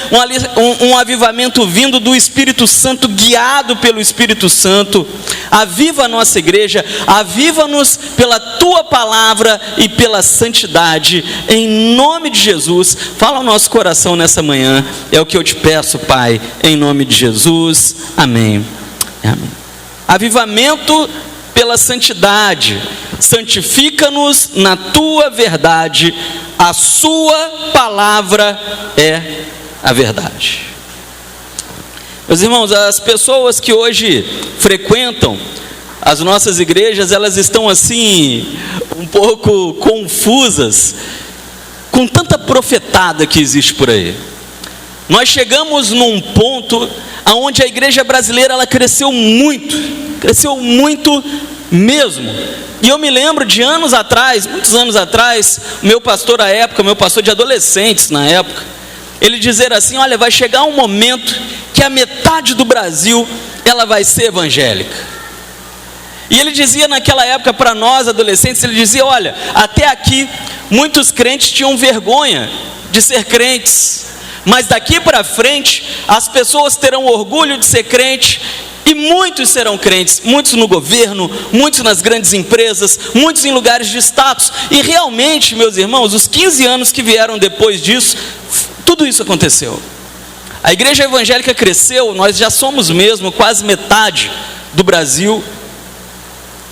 um avivamento vindo do Espírito Santo, guiado pelo Espírito Santo. Aviva a nossa igreja, aviva-nos pela tua palavra e pela santidade, em nome de Jesus. Fala ao nosso coração nessa manhã, é o que eu te peço, Pai, em nome de Jesus, amém. Amém. Avivamento pela santidade. Santifica-nos na tua verdade, a sua palavra é a verdade. Meus irmãos, as pessoas que hoje frequentam as nossas igrejas, elas estão assim, um pouco confusas com tanta profetada que existe por aí. Nós chegamos num ponto onde a igreja brasileira, ela cresceu muito mesmo. E eu me lembro de anos atrás, muitos anos atrás, meu pastor à época, meu pastor de adolescentes na época, ele dizer assim: olha, vai chegar um momento que a metade do Brasil, ela vai ser evangélica. E ele dizia naquela época para nós adolescentes, ele dizia: olha, até aqui muitos crentes tinham vergonha de ser crentes, mas daqui para frente as pessoas terão orgulho de ser crente, e muitos serão crentes, muitos no governo, muitos nas grandes empresas, muitos em lugares de status. E realmente, meus irmãos, os 15 anos que vieram depois disso, tudo isso aconteceu. A igreja evangélica cresceu, nós já somos mesmo quase metade do Brasil.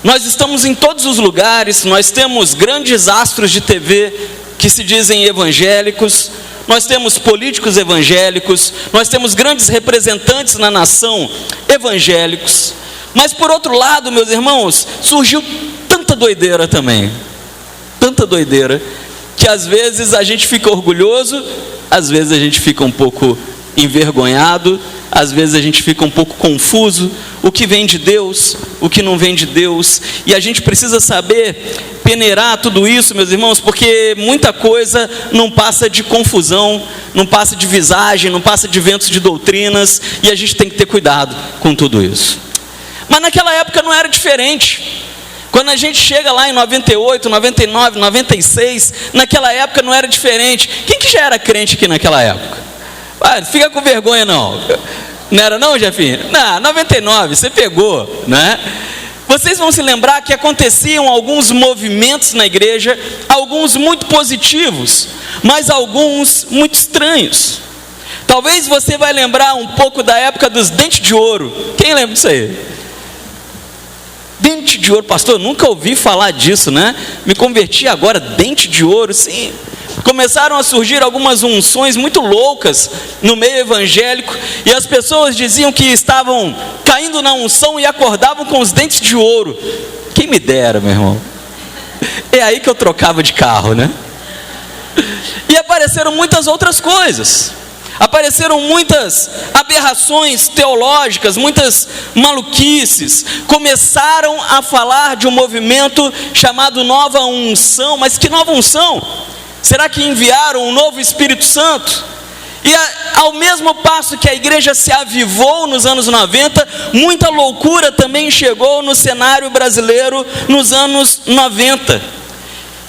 Nós estamos em todos os lugares, nós temos grandes astros de TV que se dizem evangélicos, nós temos políticos evangélicos, nós temos grandes representantes na nação evangélicos. Mas por outro lado, meus irmãos, surgiu tanta doideira também, tanta doideira, que às vezes a gente fica orgulhoso, às vezes a gente fica um pouco envergonhado, às vezes a gente fica um pouco confuso, o que vem de Deus, o que não vem de Deus, e a gente precisa saber peneirar tudo isso, meus irmãos, porque muita coisa não passa de confusão, não passa de visagem, não passa de ventos de doutrinas, e a gente tem que ter cuidado com tudo isso. Mas naquela época não era diferente. Quando a gente chega lá em 98, 99, 96, naquela época não era diferente. Quem que já era crente aqui naquela época? Ah, fica com vergonha não. Não era não, Jefinho? Não, 99, você pegou, né? Vocês vão se lembrar que aconteciam alguns movimentos na igreja, alguns muito positivos, mas alguns muito estranhos. Talvez você vai lembrar um pouco da época dos dentes de ouro. Quem lembra disso aí? Dente de ouro, pastor, eu nunca ouvi falar disso, né? Me converti agora, dente de ouro, sim. Começaram a surgir algumas unções muito loucas no meio evangélico, e as pessoas diziam que estavam caindo na unção e acordavam com os dentes de ouro. Quem me dera, meu irmão. É aí que eu trocava de carro, né? E apareceram muitas outras coisas. Apareceram muitas aberrações teológicas, muitas maluquices. Começaram a falar de um movimento chamado Nova Unção. Mas que nova unção? Será que enviaram um novo Espírito Santo? E ao mesmo passo que a igreja se avivou nos anos 90, muita loucura também chegou no cenário brasileiro nos anos 90.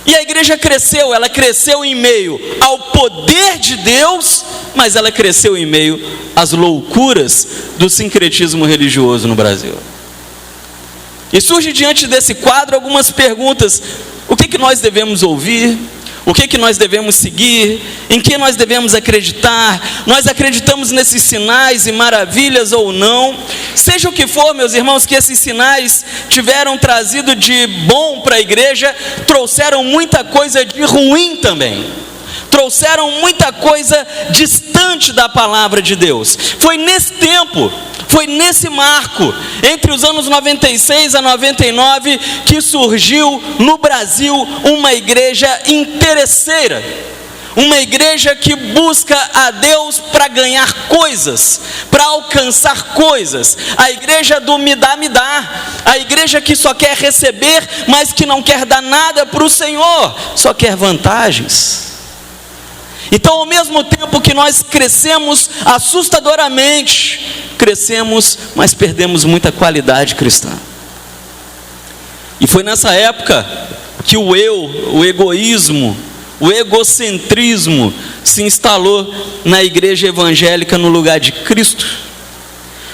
E a igreja cresceu, ela cresceu em meio ao poder de Deus, mas ela cresceu em meio às loucuras do sincretismo religioso no Brasil. E surge diante desse quadro algumas perguntas: o que nós devemos ouvir? O que nós devemos seguir? Em que nós devemos acreditar? Nós acreditamos nesses sinais e maravilhas ou não? Seja o que for, meus irmãos, que esses sinais tiveram trazido de bom para a igreja, trouxeram muita coisa de ruim também. Trouxeram muita coisa distante da palavra de Deus. Foi nesse tempo, foi nesse marco, entre os anos 96 a 99, que surgiu no Brasil uma igreja interesseira. Uma igreja que busca a Deus para ganhar coisas, para alcançar coisas. A igreja do me dá, me dá. A igreja que só quer receber, mas que não quer dar nada para o Senhor, só quer vantagens. Então, ao mesmo tempo que nós crescemos assustadoramente, crescemos, mas perdemos muita qualidade cristã. E foi nessa época que o eu, o egoísmo, o egocentrismo se instalou na igreja evangélica no lugar de Cristo.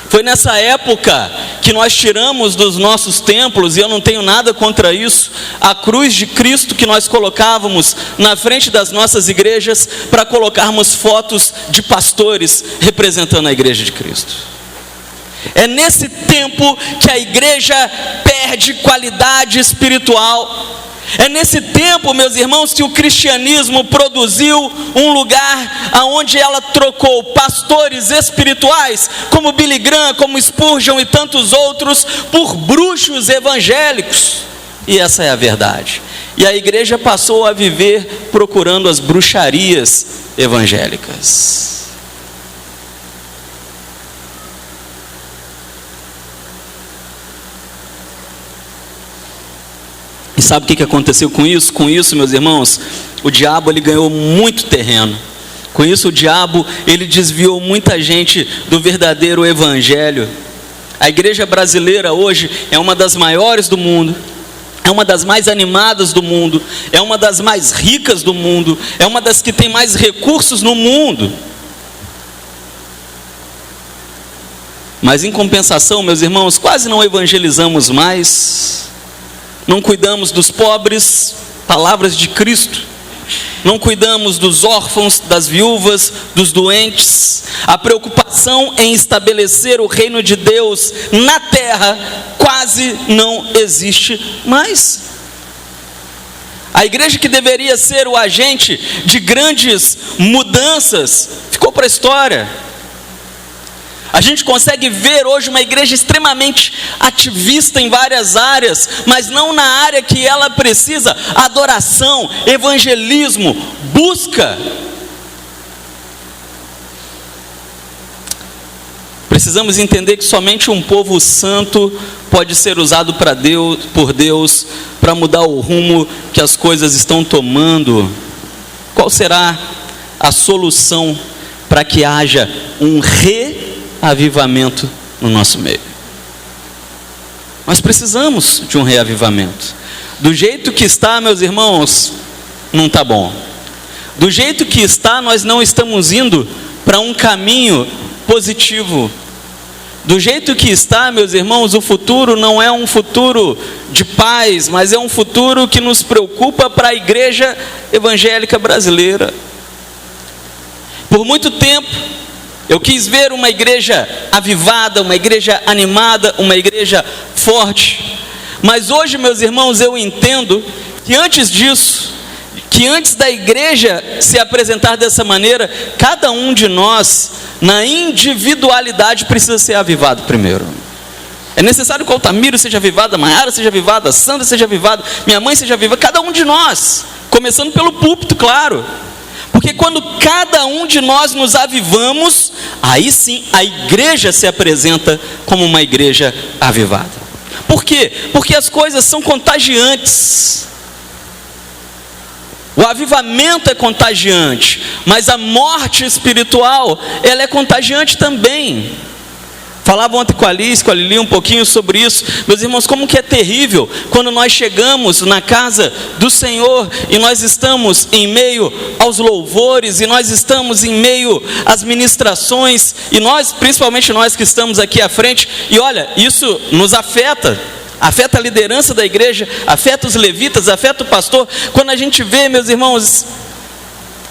Foi nessa época que nós tiramos dos nossos templos, e eu não tenho nada contra isso, a cruz de Cristo que nós colocávamos na frente das nossas igrejas para colocarmos fotos de pastores representando a igreja de Cristo. É nesse tempo que a igreja perde qualidade espiritual. É nesse tempo, meus irmãos, que o cristianismo produziu um lugar onde ela trocou pastores espirituais, como Billy Graham, como Spurgeon e tantos outros, por bruxos evangélicos. E essa é a verdade. E a igreja passou a viver procurando as bruxarias evangélicas. E sabe o que aconteceu com isso? Com isso, meus irmãos, o diabo ele ganhou muito terreno. Com isso, o diabo ele desviou muita gente do verdadeiro evangelho. A igreja brasileira hoje é uma das maiores do mundo, é uma das mais animadas do mundo, é uma das mais ricas do mundo, é uma das que tem mais recursos no mundo. Mas em compensação, meus irmãos, quase não evangelizamos mais. Não cuidamos dos pobres, palavras de Cristo. Não cuidamos dos órfãos, das viúvas, dos doentes. A preocupação em estabelecer o reino de Deus na terra quase não existe mais. A igreja que deveria ser o agente de grandes mudanças ficou para a história. A gente consegue ver hoje uma igreja extremamente ativista em várias áreas, mas não na área que ela precisa: adoração, evangelismo, busca. Precisamos entender que somente um povo santo pode ser usado por Deus para mudar o rumo que as coisas estão tomando. Qual será a solução para que haja um reavivamento no nosso meio? Nós precisamos de um reavivamento. Do jeito que está, meus irmãos, não está bom. Do jeito que está, nós não estamos indo para um caminho positivo. Do jeito que está, meus irmãos, o futuro não é um futuro de paz, mas é um futuro que nos preocupa para a igreja evangélica brasileira. Por muito tempo, eu quis ver uma igreja avivada, uma igreja animada, uma igreja forte. Mas hoje, meus irmãos, eu entendo que antes disso, que antes da igreja se apresentar dessa maneira, cada um de nós, na individualidade, precisa ser avivado primeiro. É necessário que o Altamiro seja avivado, a Maiara seja avivada, a Sandra seja avivada, minha mãe seja avivada, cada um de nós, começando pelo púlpito, claro. Porque quando cada um de nós nos avivamos, aí sim a igreja se apresenta como uma igreja avivada. Por quê? Porque as coisas são contagiantes. O avivamento é contagiante, mas a morte espiritual, ela é contagiante também. Falava ontem com a Alice, com a Lili um pouquinho sobre isso. Meus irmãos, como que é terrível quando nós chegamos na casa do Senhor e nós estamos em meio aos louvores, e nós estamos em meio às ministrações, e nós, principalmente nós que estamos aqui à frente, e olha, isso nos afeta a liderança da igreja, afeta os levitas, afeta o pastor. Quando a gente vê, meus irmãos,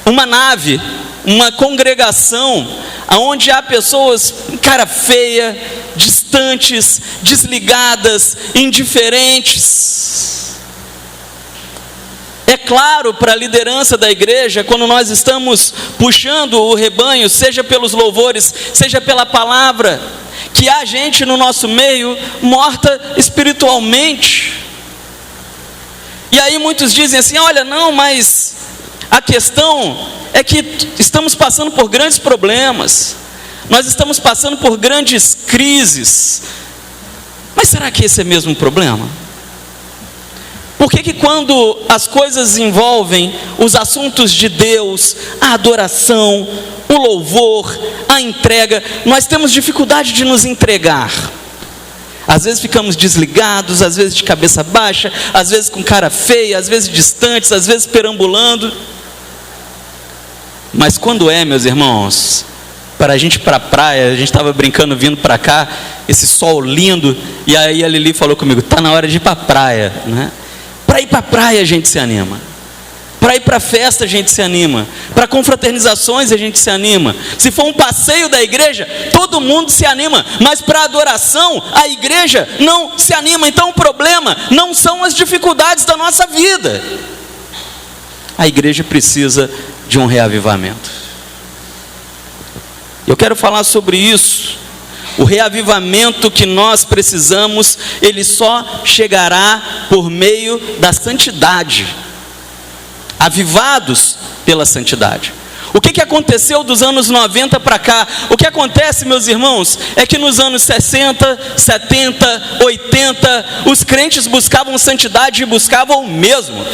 uma nave, uma congregação, onde há pessoas cara feia, distantes, desligadas, indiferentes. É claro para a liderança da igreja, quando nós estamos puxando o rebanho, seja pelos louvores, seja pela palavra, que há gente no nosso meio morta espiritualmente. E aí muitos dizem assim: olha, não, mas a questão é que estamos passando por grandes problemas, nós estamos passando por grandes crises. Mas será que esse é mesmo o problema? Por que quando as coisas envolvem os assuntos de Deus, a adoração, o louvor, a entrega, nós temos dificuldade de nos entregar? Às vezes ficamos desligados, às vezes de cabeça baixa, às vezes com cara feia, às vezes distantes, às vezes perambulando. Mas quando meus irmãos, para a gente ir para a praia, a gente estava brincando vindo para cá, esse sol lindo, e aí a Lili falou comigo: está na hora de ir para a praia, né? Para ir para a praia a gente se anima, para ir para a festa a gente se anima, para confraternizações a gente se anima. Se for um passeio da igreja, todo mundo se anima, mas para a adoração, a igreja não se anima. Então o problema não são as dificuldades da nossa vida. A igreja precisa de um reavivamento. Eu quero falar sobre isso. O reavivamento que nós precisamos, ele só chegará por meio da santidade. Avivados pela santidade. O que aconteceu dos anos 90 para cá? O que acontece, meus irmãos, é que nos anos 60, 70, 80, os crentes buscavam santidade e buscavam mesmo.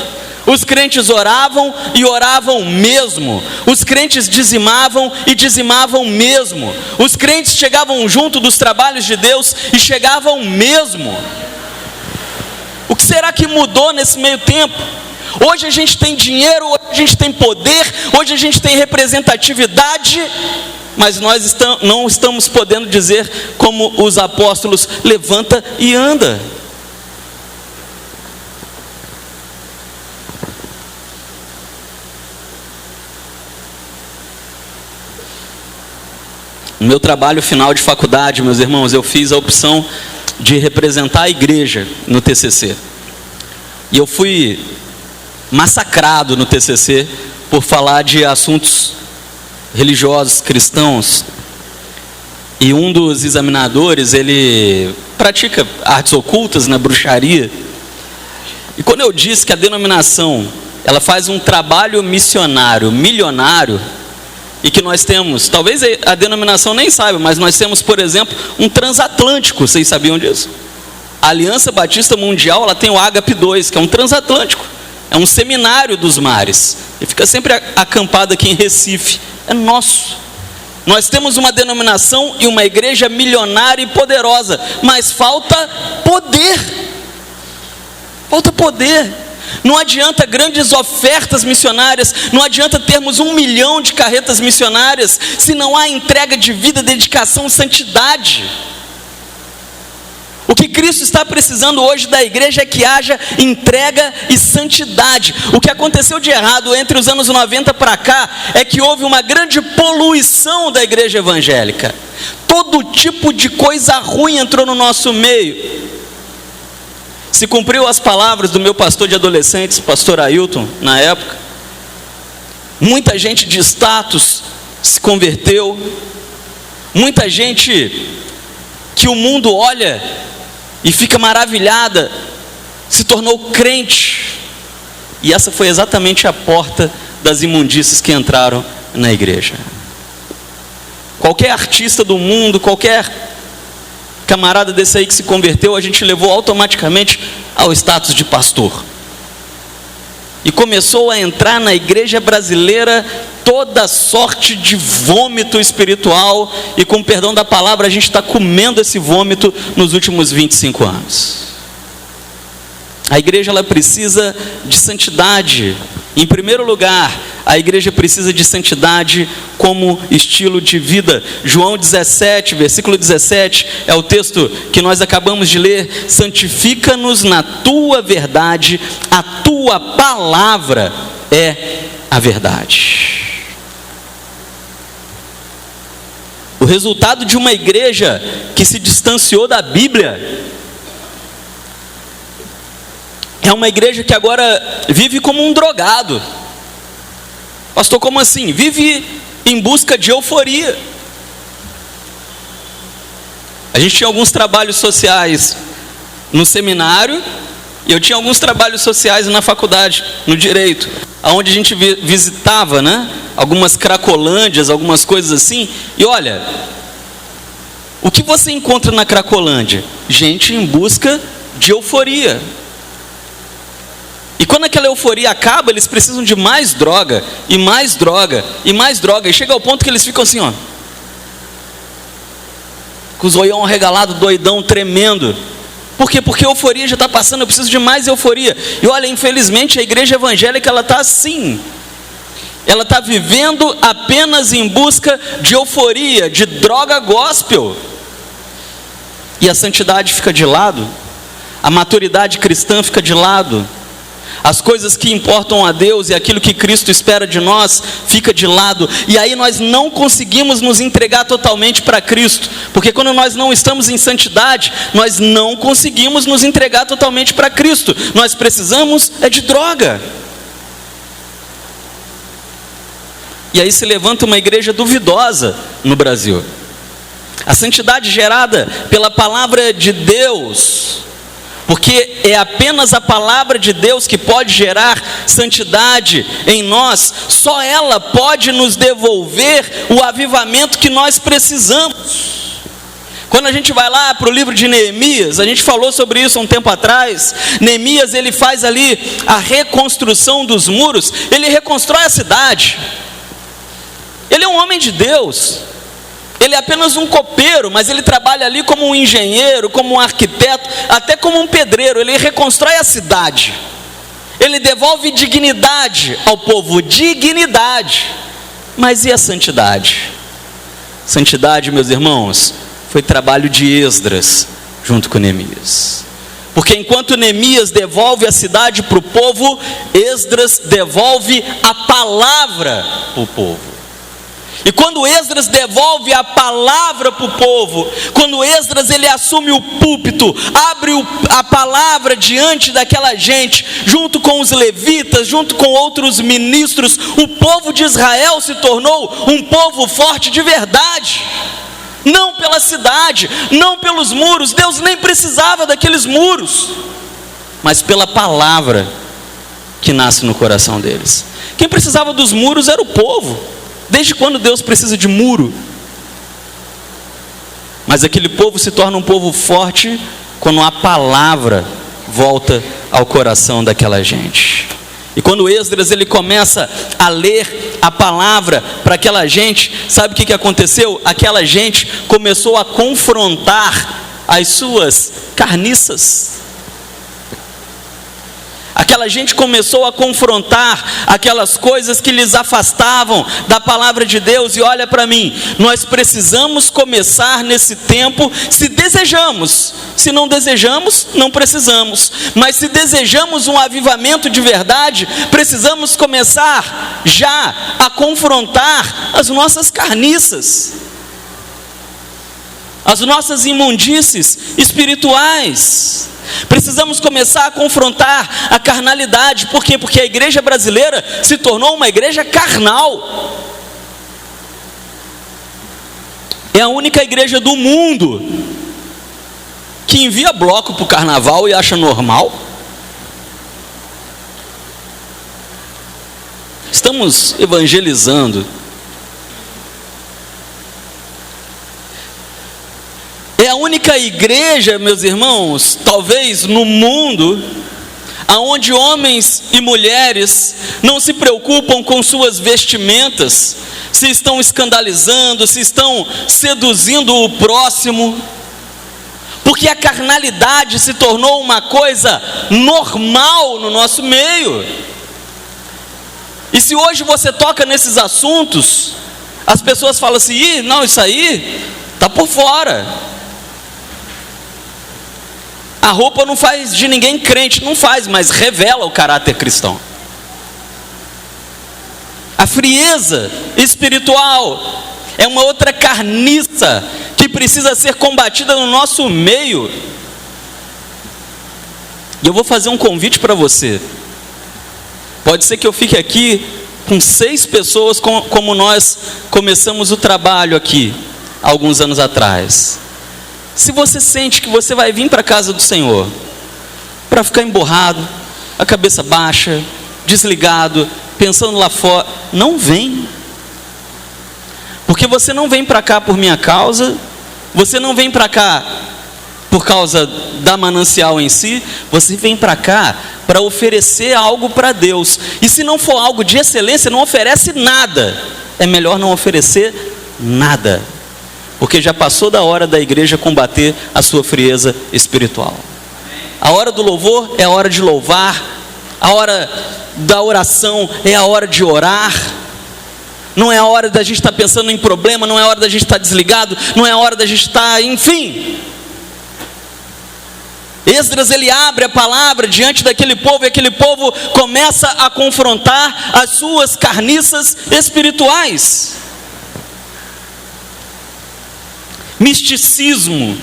Os crentes oravam e oravam mesmo. Os crentes dizimavam e dizimavam mesmo. Os crentes chegavam junto dos trabalhos de Deus e chegavam mesmo. O que será que mudou nesse meio tempo? Hoje a gente tem dinheiro, hoje a gente tem poder, hoje a gente tem representatividade, mas nós não estamos podendo dizer como os apóstolos: levanta e anda. No meu trabalho final de faculdade, meus irmãos, eu fiz a opção de representar a igreja no TCC. E eu fui massacrado no TCC por falar de assuntos religiosos, cristãos. E um dos examinadores, ele pratica artes ocultas, né, bruxaria. E quando eu disse que a denominação, ela faz um trabalho missionário, milionário, e que nós temos, talvez a denominação nem saiba, mas nós temos, por exemplo, um transatlântico. Vocês sabiam disso? A Aliança Batista Mundial, ela tem o Ágape 2, que é um transatlântico, é um seminário dos mares, e fica sempre acampado aqui em Recife, é nosso. Nós temos uma denominação e uma igreja milionária e poderosa, mas falta poder. Falta poder. Não adianta grandes ofertas missionárias, não adianta termos 1 milhão de carretas missionárias, se não há entrega de vida, dedicação, santidade. O que Cristo está precisando hoje da igreja é que haja entrega e santidade. O que aconteceu de errado entre os anos 90 para cá é que houve uma grande poluição da igreja evangélica. Todo tipo de coisa ruim entrou no nosso meio. Se cumpriu as palavras do meu pastor de adolescentes, pastor Ailton, na época. Muita gente de status se converteu. Muita gente que o mundo olha e fica maravilhada, se tornou crente. E essa foi exatamente a porta das imundícias que entraram na igreja. Qualquer artista do mundo, qualquer camarada desse aí que se converteu, a gente levou automaticamente ao status de pastor. E começou a entrar na igreja brasileira toda sorte de vômito espiritual, e com perdão da palavra, a gente está comendo esse vômito nos últimos 25 anos. A igreja, ela precisa de santidade. Em primeiro lugar, a igreja precisa de santidade como estilo de vida. João 17, versículo 17, é o texto que nós acabamos de ler. Santifica-nos na tua verdade, a tua palavra é a verdade. O resultado de uma igreja que se distanciou da Bíblia é uma igreja que agora vive como um drogado. Pastor, como assim? Vive em busca de euforia. A gente tinha alguns trabalhos sociais no seminário, e eu tinha alguns trabalhos sociais na faculdade, no direito, onde a gente visitava, algumas cracolândias, algumas coisas assim. E olha, o que você encontra na Cracolândia? Gente em busca de euforia. E quando aquela euforia acaba, eles precisam de mais droga, e mais droga, e mais droga. E chega ao ponto que eles ficam assim, ó, com os olhão arregalado, doidão, tremendo. Por quê? Porque a euforia já está passando, eu preciso de mais euforia. E olha, infelizmente a igreja evangélica, ela está assim. Ela está vivendo apenas em busca de euforia, de droga gospel. E a santidade fica de lado, a maturidade cristã fica de lado. As coisas que importam a Deus e aquilo que Cristo espera de nós fica de lado. E aí nós não conseguimos nos entregar totalmente para Cristo, porque quando nós não estamos em santidade, nós não conseguimos nos entregar totalmente para Cristo. Nós precisamos de droga. E aí se levanta uma igreja duvidosa no Brasil. A santidade gerada pela palavra de Deus, porque é apenas a palavra de Deus que pode gerar santidade em nós. Só ela pode nos devolver o avivamento que nós precisamos. Quando a gente vai lá para o livro de Neemias, a gente falou sobre isso há um tempo atrás. Neemias, ele faz ali a reconstrução dos muros. Ele reconstrói a cidade. Ele é um homem de Deus. Ele é apenas um copeiro, mas ele trabalha ali como um engenheiro, como um arquiteto, até como um pedreiro. Ele reconstrói a cidade. Ele devolve dignidade ao povo, dignidade. Mas e a santidade? Santidade, meus irmãos, foi trabalho de Esdras junto com Neemias. Porque enquanto Neemias devolve a cidade para o povo, Esdras devolve a palavra para o povo. E quando Esdras devolve a palavra para o povo, quando Esdras ele assume o púlpito, abre a palavra diante daquela gente, junto com os levitas, junto com outros ministros, o povo de Israel se tornou um povo forte de verdade. Não pela cidade, não pelos muros, Deus nem precisava daqueles muros, mas pela palavra que nasce no coração deles. Quem precisava dos muros era o povo. Desde quando Deus precisa de muro? Mas aquele povo se torna um povo forte quando a palavra volta ao coração daquela gente. E quando Esdras ele começa a ler a palavra para aquela gente, sabe o que aconteceu? Aquela gente começou a confrontar as suas carniças. Aquela gente começou a confrontar aquelas coisas que lhes afastavam da palavra de Deus. E olha para mim, nós precisamos começar nesse tempo, se desejamos. Se não desejamos, não precisamos. Mas se desejamos um avivamento de verdade, precisamos começar já a confrontar as nossas carniças, as nossas imundícies espirituais. Precisamos começar a confrontar a carnalidade. Por quê? Porque a igreja brasileira se tornou uma igreja carnal. É a única igreja do mundo que envia bloco para o carnaval e acha normal. Estamos evangelizando. É a única igreja, meus irmãos, talvez no mundo, aonde homens e mulheres não se preocupam com suas vestimentas, se estão escandalizando, se estão seduzindo o próximo, porque a carnalidade se tornou uma coisa normal no nosso meio. E se hoje você toca nesses assuntos, as pessoas falam assim: Ih, não, isso aí está por fora. A roupa não faz de ninguém crente, não faz, mas revela o caráter cristão. A frieza espiritual é uma outra carniça que precisa ser combatida no nosso meio. E eu vou fazer um convite para você. Pode ser que eu fique aqui com 6 pessoas, como nós começamos o trabalho aqui, alguns anos atrás. Se você sente que você vai vir para a casa do Senhor para ficar emborrado, a cabeça baixa, desligado, pensando lá fora, não vem. Porque você não vem para cá por minha causa, você não vem para cá por causa da manancial em si, você vem para cá para oferecer algo para Deus. E se não for algo de excelência, não oferece nada. É melhor não oferecer nada. Porque já passou da hora da igreja combater a sua frieza espiritual. A hora do louvor é a hora de louvar. A hora da oração é a hora de orar. Não é a hora da gente estar pensando em problema, não é a hora da gente estar desligado, não é a hora da gente estar, enfim. Esdras ele abre a palavra diante daquele povo, e aquele povo começa a confrontar as suas carniças espirituais. Misticismo.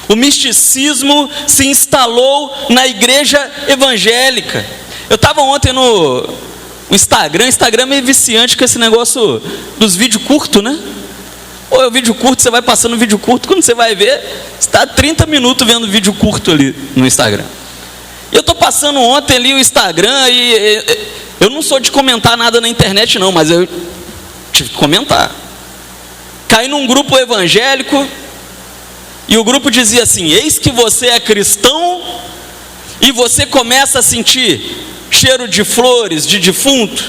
O misticismo se instalou na igreja evangélica. Eu estava ontem no Instagram. Instagram é meio viciante com esse negócio dos vídeos curtos, né? Ou é o vídeo curto, você vai passando o vídeo curto, quando você vai ver, você está 30 minutos vendo vídeo curto ali no Instagram. Eu estou passando ontem ali o Instagram e eu não sou de comentar nada na internet não, mas eu tive que comentar. Caí num grupo evangélico e o grupo dizia assim: eis que você é cristão e você começa a sentir cheiro de flores, de defunto,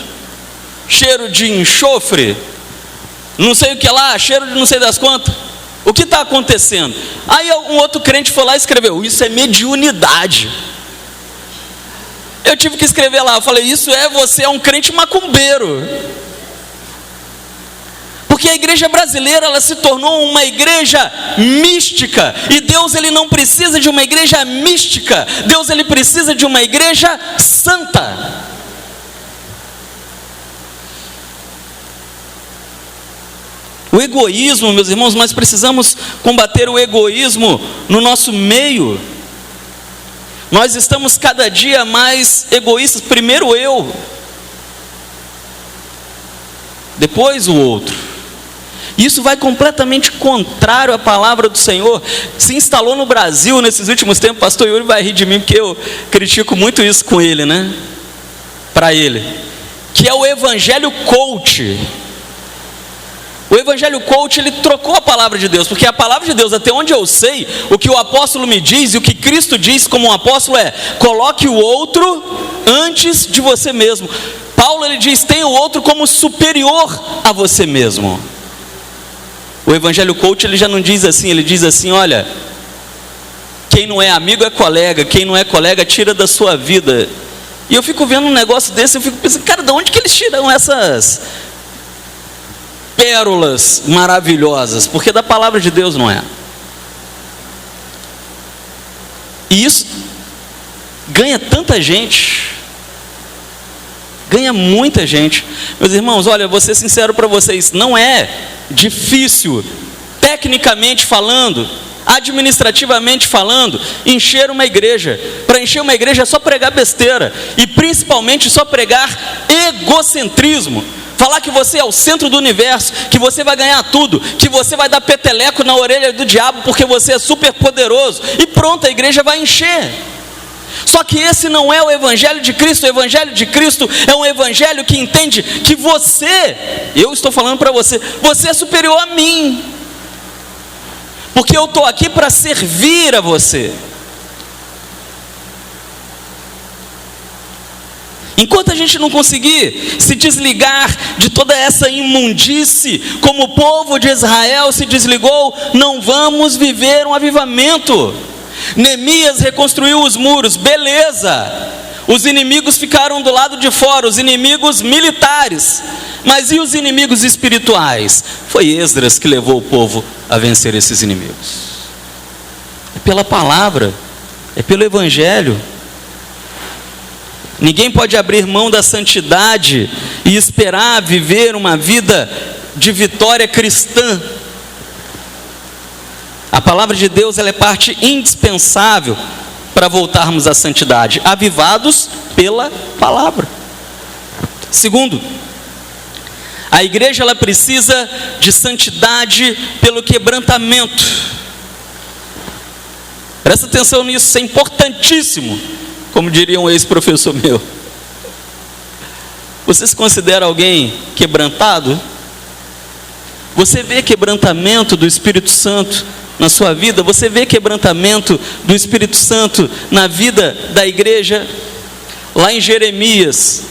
cheiro de enxofre, não sei o que lá, cheiro de não sei das quantas. O que está acontecendo? Aí um outro crente foi lá e escreveu: isso é mediunidade. Eu tive que escrever lá, eu falei: isso você é um crente macumbeiro. Porque a igreja brasileira, ela se tornou uma igreja mística, e Deus ele não precisa de uma igreja mística, Deus ele precisa de uma igreja santa. O egoísmo, meus irmãos, nós precisamos combater o egoísmo no nosso meio. Nós estamos cada dia mais egoístas. Primeiro eu, depois o outro. Isso vai completamente contrário à palavra do Senhor. Se instalou no Brasil nesses últimos tempos. Pastor Yuri vai rir de mim, porque eu critico muito isso com ele, né? Para ele, que é o evangelho coach. O evangelho coach, ele trocou a palavra de Deus, porque a palavra de Deus, até onde eu sei, o que o apóstolo me diz e o que Cristo diz como um apóstolo é: coloque o outro antes de você mesmo. Paulo, ele diz: tenha o outro como superior a você mesmo. O evangelho coach, ele já não diz assim, ele diz assim: olha, quem não é amigo é colega, quem não é colega tira da sua vida. E eu fico vendo um negócio desse, eu fico pensando, cara, de onde que eles tiram essas pérolas maravilhosas? Porque da palavra de Deus não é. E isso ganha tanta gente, ganha muita gente. Meus irmãos, olha, vou ser sincero para vocês, não é difícil, tecnicamente falando, administrativamente falando, encher uma igreja. Para encher uma igreja é só pregar besteira, e principalmente só pregar egocentrismo. Falar que você é o centro do universo, que você vai ganhar tudo, que você vai dar peteleco na orelha do diabo porque você é super poderoso, e pronto, a igreja vai encher. Só que esse não é o evangelho de Cristo. O evangelho de Cristo é um evangelho que entende que você, eu estou falando para você, você é superior a mim, porque eu estou aqui para servir a você. Enquanto a gente não conseguir se desligar de toda essa imundície, como o povo de Israel se desligou, não vamos viver um avivamento. Neemias reconstruiu os muros, beleza. Os inimigos ficaram do lado de fora, os inimigos militares. Mas e os inimigos espirituais? Foi Esdras que levou o povo a vencer esses inimigos. É pela palavra, é pelo evangelho. Ninguém pode abrir mão da santidade e esperar viver uma vida de vitória cristã. A palavra de Deus, ela é parte indispensável para voltarmos à santidade, avivados pela palavra. Segundo, a igreja, ela precisa de santidade pelo quebrantamento. Presta atenção nisso, isso é importantíssimo, como diria um ex-professor meu. Você se considera alguém quebrantado? Você vê quebrantamento do Espírito Santo na sua vida? Você vê quebrantamento do Espírito Santo na vida da igreja? Lá em Jeremias,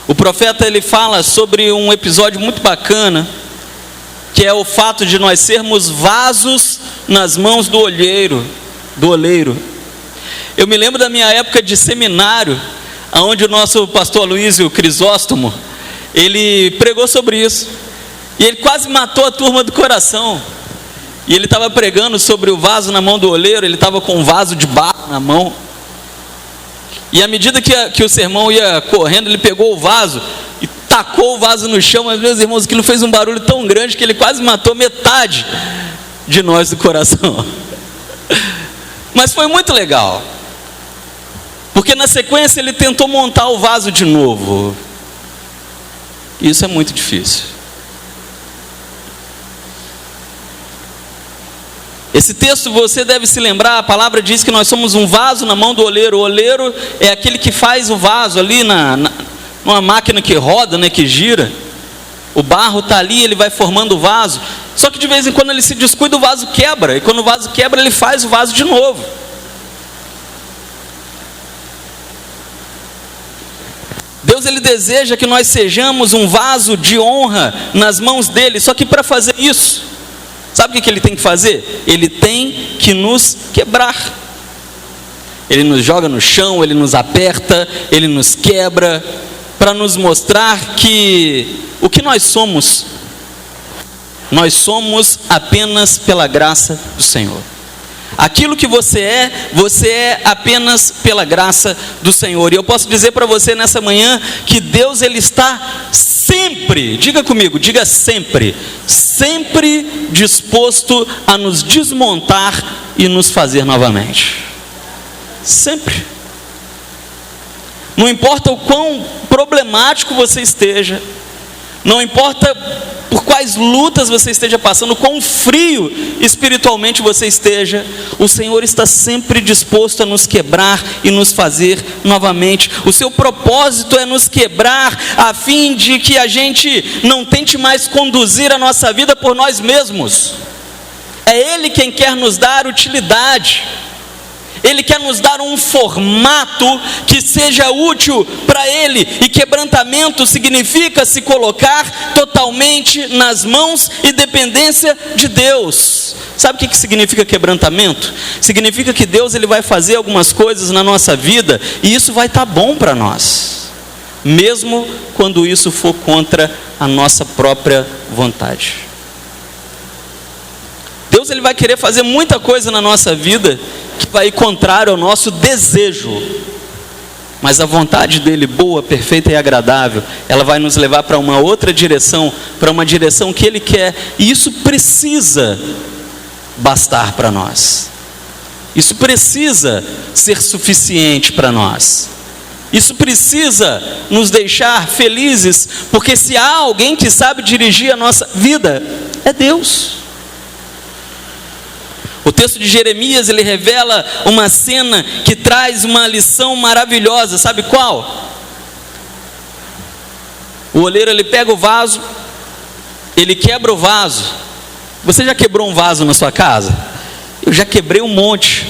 o profeta, ele fala sobre um episódio muito bacana, que é o fato de nós sermos vasos nas mãos do oleiro. Eu me lembro da minha época de seminário, onde o nosso pastor Aloísio Crisóstomo, ele pregou sobre isso, e ele quase matou a turma do coração. E ele estava pregando sobre o vaso na mão do oleiro, ele estava com um vaso de barro na mão. E à medida que o sermão ia correndo, ele pegou o vaso e tacou o vaso no chão. Mas, meus irmãos, aquilo fez um barulho tão grande que ele quase matou metade de nós do coração. Mas foi muito legal, porque na sequência ele tentou montar o vaso de novo. Isso é muito difícil. Esse texto, você deve se lembrar, a palavra diz que nós somos um vaso na mão do oleiro. O oleiro é aquele que faz o vaso ali numa máquina que roda, né, que gira. O barro está ali, ele vai formando o vaso. Só que de vez em quando ele se descuida, o vaso quebra. E quando o vaso quebra, ele faz o vaso de novo. Deus, ele deseja que nós sejamos um vaso de honra nas mãos dele. Só que para fazer isso, sabe o que ele tem que fazer? Ele tem que nos quebrar. Ele nos joga no chão, ele nos aperta, ele nos quebra, para nos mostrar que o que nós somos apenas pela graça do Senhor. Aquilo que você é apenas pela graça do Senhor. E eu posso dizer para você nessa manhã que Deus, ele está sempre, diga comigo, diga sempre disposto a nos desmontar e nos fazer novamente. Sempre. Não importa o quão problemático você esteja, não importa por quais lutas você esteja passando, quão frio espiritualmente você esteja, o Senhor está sempre disposto a nos quebrar e nos fazer novamente. O seu propósito é nos quebrar a fim de que a gente não tente mais conduzir a nossa vida por nós mesmos. É Ele quem quer nos dar utilidade. Ele quer nos dar um formato que seja útil para Ele. E quebrantamento significa se colocar totalmente nas mãos e dependência de Deus. Sabe o que significa quebrantamento? Significa que Deus ele vai fazer algumas coisas na nossa vida e isso vai estar bom para nós, mesmo quando isso for contra a nossa própria vontade. Deus ele vai querer fazer muita coisa na nossa vida que vai ir contrário ao nosso desejo, mas a vontade dele, boa, perfeita e agradável, ela vai nos levar para uma outra direção, para uma direção que ele quer, e isso precisa bastar para nós, isso precisa ser suficiente para nós, isso precisa nos deixar felizes, porque se há alguém que sabe dirigir a nossa vida, é Deus. O texto de Jeremias, ele revela uma cena que traz uma lição maravilhosa, sabe qual? O oleiro, ele pega o vaso, ele quebra o vaso. Você já quebrou um vaso na sua casa? Eu já quebrei um monte.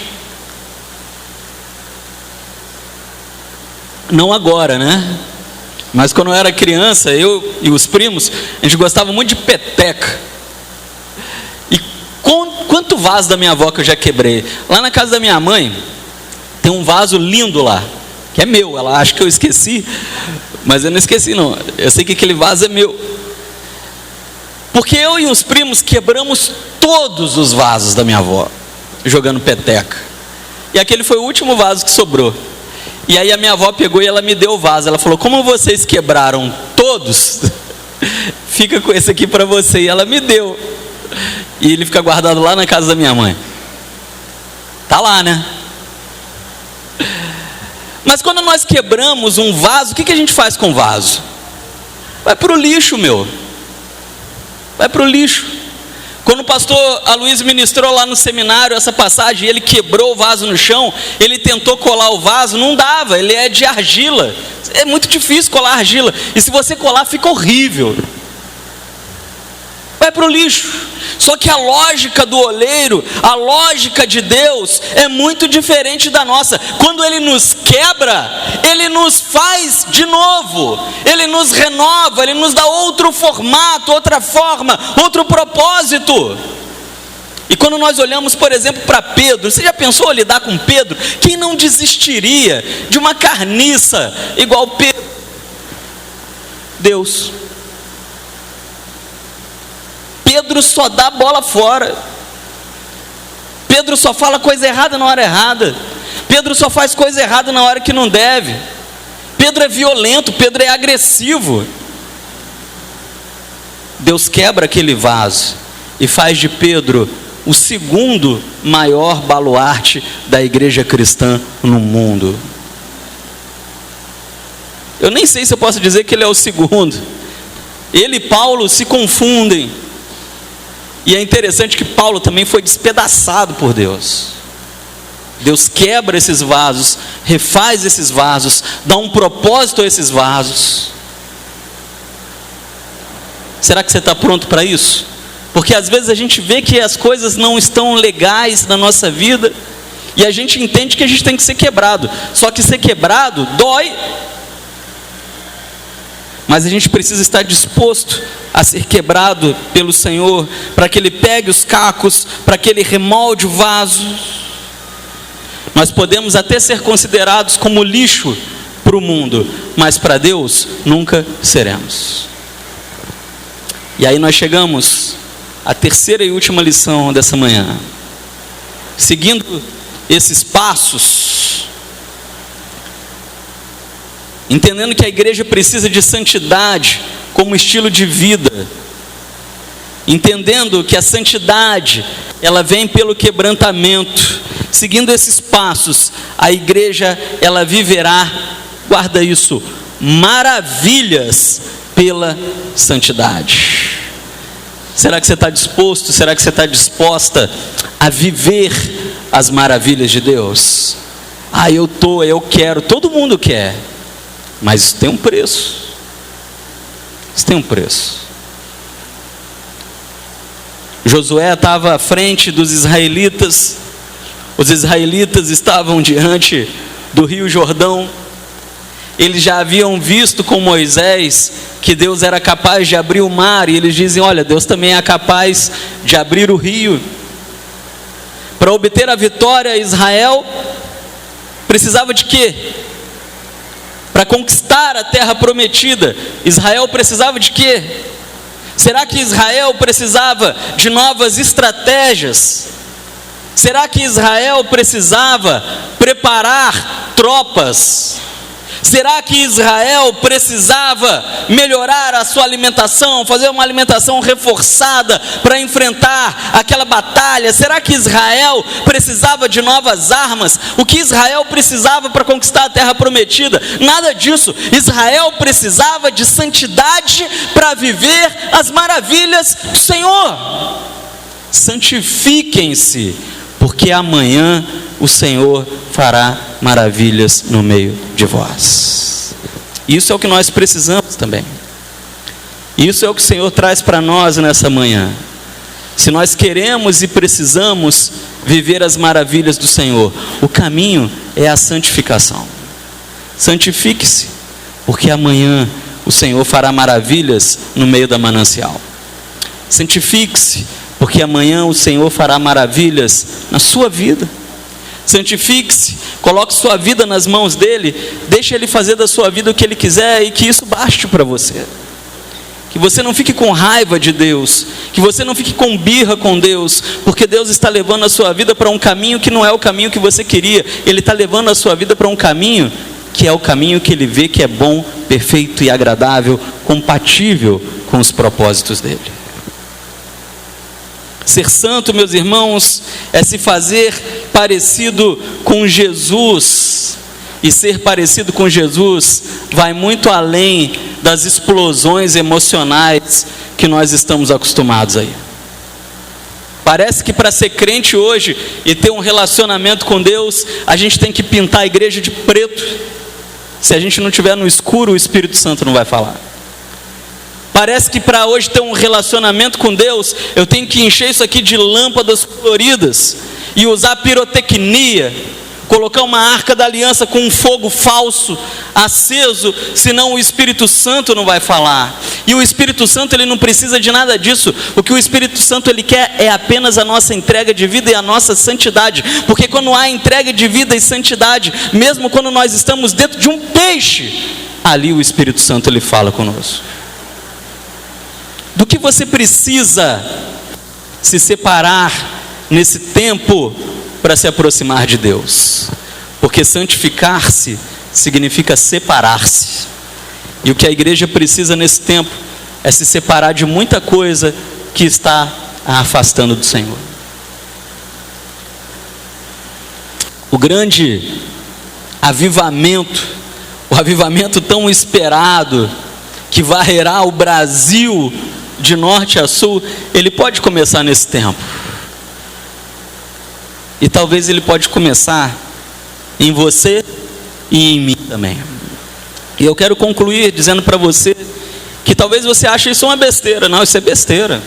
Não agora, né? Mas quando eu era criança, eu e os primos, a gente gostava muito de peteca. Quanto vaso da minha avó que eu já quebrei? Lá na casa da minha mãe, tem um vaso lindo lá, que é meu. Ela acha que eu esqueci, mas eu não esqueci não. Eu sei que aquele vaso é meu. Porque eu e os primos quebramos todos os vasos da minha avó, jogando peteca. E aquele foi o último vaso que sobrou. E aí a minha avó pegou e ela me deu o vaso. Ela falou, como vocês quebraram todos, fica com esse aqui para você. E ela me deu. E ele fica guardado lá na casa da minha mãe. Tá lá, né? Mas quando nós quebramos um vaso, o que a gente faz com o vaso? Vai para o lixo, meu. Vai para o lixo. Quando o pastor Aloysio ministrou lá no seminário essa passagem, ele quebrou o vaso no chão, ele tentou colar o vaso, não dava, ele é de argila. É muito difícil colar argila. E se você colar, fica horrível. Vai para o lixo. Só que a lógica do oleiro, a lógica de Deus é muito diferente da nossa. Quando Ele nos quebra, Ele nos faz de novo, Ele nos renova, Ele nos dá outro formato, outra forma, outro propósito. E quando nós olhamos, por exemplo, para Pedro, você já pensou em lidar com Pedro? Quem não desistiria de uma carniça igual Pedro? Deus. Pedro só dá bola fora. Pedro só fala coisa errada na hora errada. Pedro só faz coisa errada na hora que não deve. Pedro é violento, Pedro é agressivo. Deus quebra aquele vaso e faz de Pedro o segundo maior baluarte da igreja cristã no mundo. Eu nem sei se eu posso dizer que ele é o segundo. Ele e Paulo se confundem. E é interessante que Paulo também foi despedaçado por Deus. Deus quebra esses vasos, refaz esses vasos, dá um propósito a esses vasos. Será que você está pronto para isso? Porque às vezes a gente vê que as coisas não estão legais na nossa vida e a gente entende que a gente tem que ser quebrado. Só que ser quebrado dói. Mas a gente precisa estar disposto a ser quebrado pelo Senhor, para que Ele pegue os cacos, para que Ele remolde o vaso. Nós podemos até ser considerados como lixo para o mundo, mas para Deus nunca seremos. E aí nós chegamos à terceira e última lição dessa manhã. Seguindo esses passos, entendendo que a igreja precisa de santidade como estilo de vida, entendendo que a santidade ela vem pelo quebrantamento, seguindo esses passos, a igreja ela viverá, guarda isso, maravilhas pela santidade. Será que você está disposto? Será que você está disposta a viver as maravilhas de Deus? Eu quero, todo mundo quer, mas isso tem um preço. Isso tem um preço. Josué estava à frente dos israelitas. Os israelitas estavam diante do Rio Jordão. Eles já haviam visto com Moisés que Deus era capaz de abrir o mar, e eles dizem: olha, Deus também é capaz de abrir o rio. Para obter a vitória, Israel precisava de quê? Para conquistar a terra prometida, Israel precisava de quê? Será que Israel precisava de novas estratégias? Será que Israel precisava preparar tropas? Será que Israel precisava melhorar a sua alimentação, fazer uma alimentação reforçada para enfrentar aquela batalha? Será que Israel precisava de novas armas? O que Israel precisava para conquistar a terra prometida? Nada disso. Israel precisava de santidade para viver as maravilhas do Senhor. Santifiquem-se, porque amanhã o Senhor fará maravilhas no meio de vós. Isso é o que nós precisamos também. Isso é o que o Senhor traz para nós nessa manhã. Se nós queremos e precisamos viver as maravilhas do Senhor, o caminho é a santificação. Santifique-se, porque amanhã o Senhor fará maravilhas no meio da manancial. Santifique-se, porque amanhã o Senhor fará maravilhas na sua vida. Santifique-se, coloque sua vida nas mãos dele, deixe ele fazer da sua vida o que ele quiser, e que isso baste para você. Que você não fique com raiva de Deus, que você não fique com birra com Deus, porque Deus está levando a sua vida para um caminho que não é o caminho que você queria. Ele está levando a sua vida para um caminho que é o caminho que ele vê que é bom, perfeito e agradável, compatível com os propósitos dele. Ser santo, meus irmãos, é se fazer parecido com Jesus. E ser parecido com Jesus vai muito além das explosões emocionais que nós estamos acostumados aí. Parece que para ser crente hoje e ter um relacionamento com Deus, a gente tem que pintar a igreja de preto. Se a gente não estiver no escuro, o Espírito Santo não vai falar. Parece que para hoje ter um relacionamento com Deus, eu tenho que encher isso aqui de lâmpadas coloridas e usar pirotecnia, colocar uma arca da aliança com um fogo falso aceso, senão o Espírito Santo não vai falar. E o Espírito Santo, ele não precisa de nada disso. O que o Espírito Santo ele quer é apenas a nossa entrega de vida e a nossa santidade. Porque quando há entrega de vida e santidade, mesmo quando nós estamos dentro de um peixe, ali o Espírito Santo ele fala conosco. Do que você precisa se separar nesse tempo para se aproximar de Deus? Porque santificar-se significa separar-se. E o que a igreja precisa nesse tempo é se separar de muita coisa que está a afastando do Senhor. O grande avivamento, o avivamento tão esperado, que varrerá o Brasil de norte a sul, ele pode começar nesse tempo. E talvez ele pode começar em você e em mim também. E eu quero concluir dizendo para você que talvez você ache isso uma besteira. Não, isso é besteira.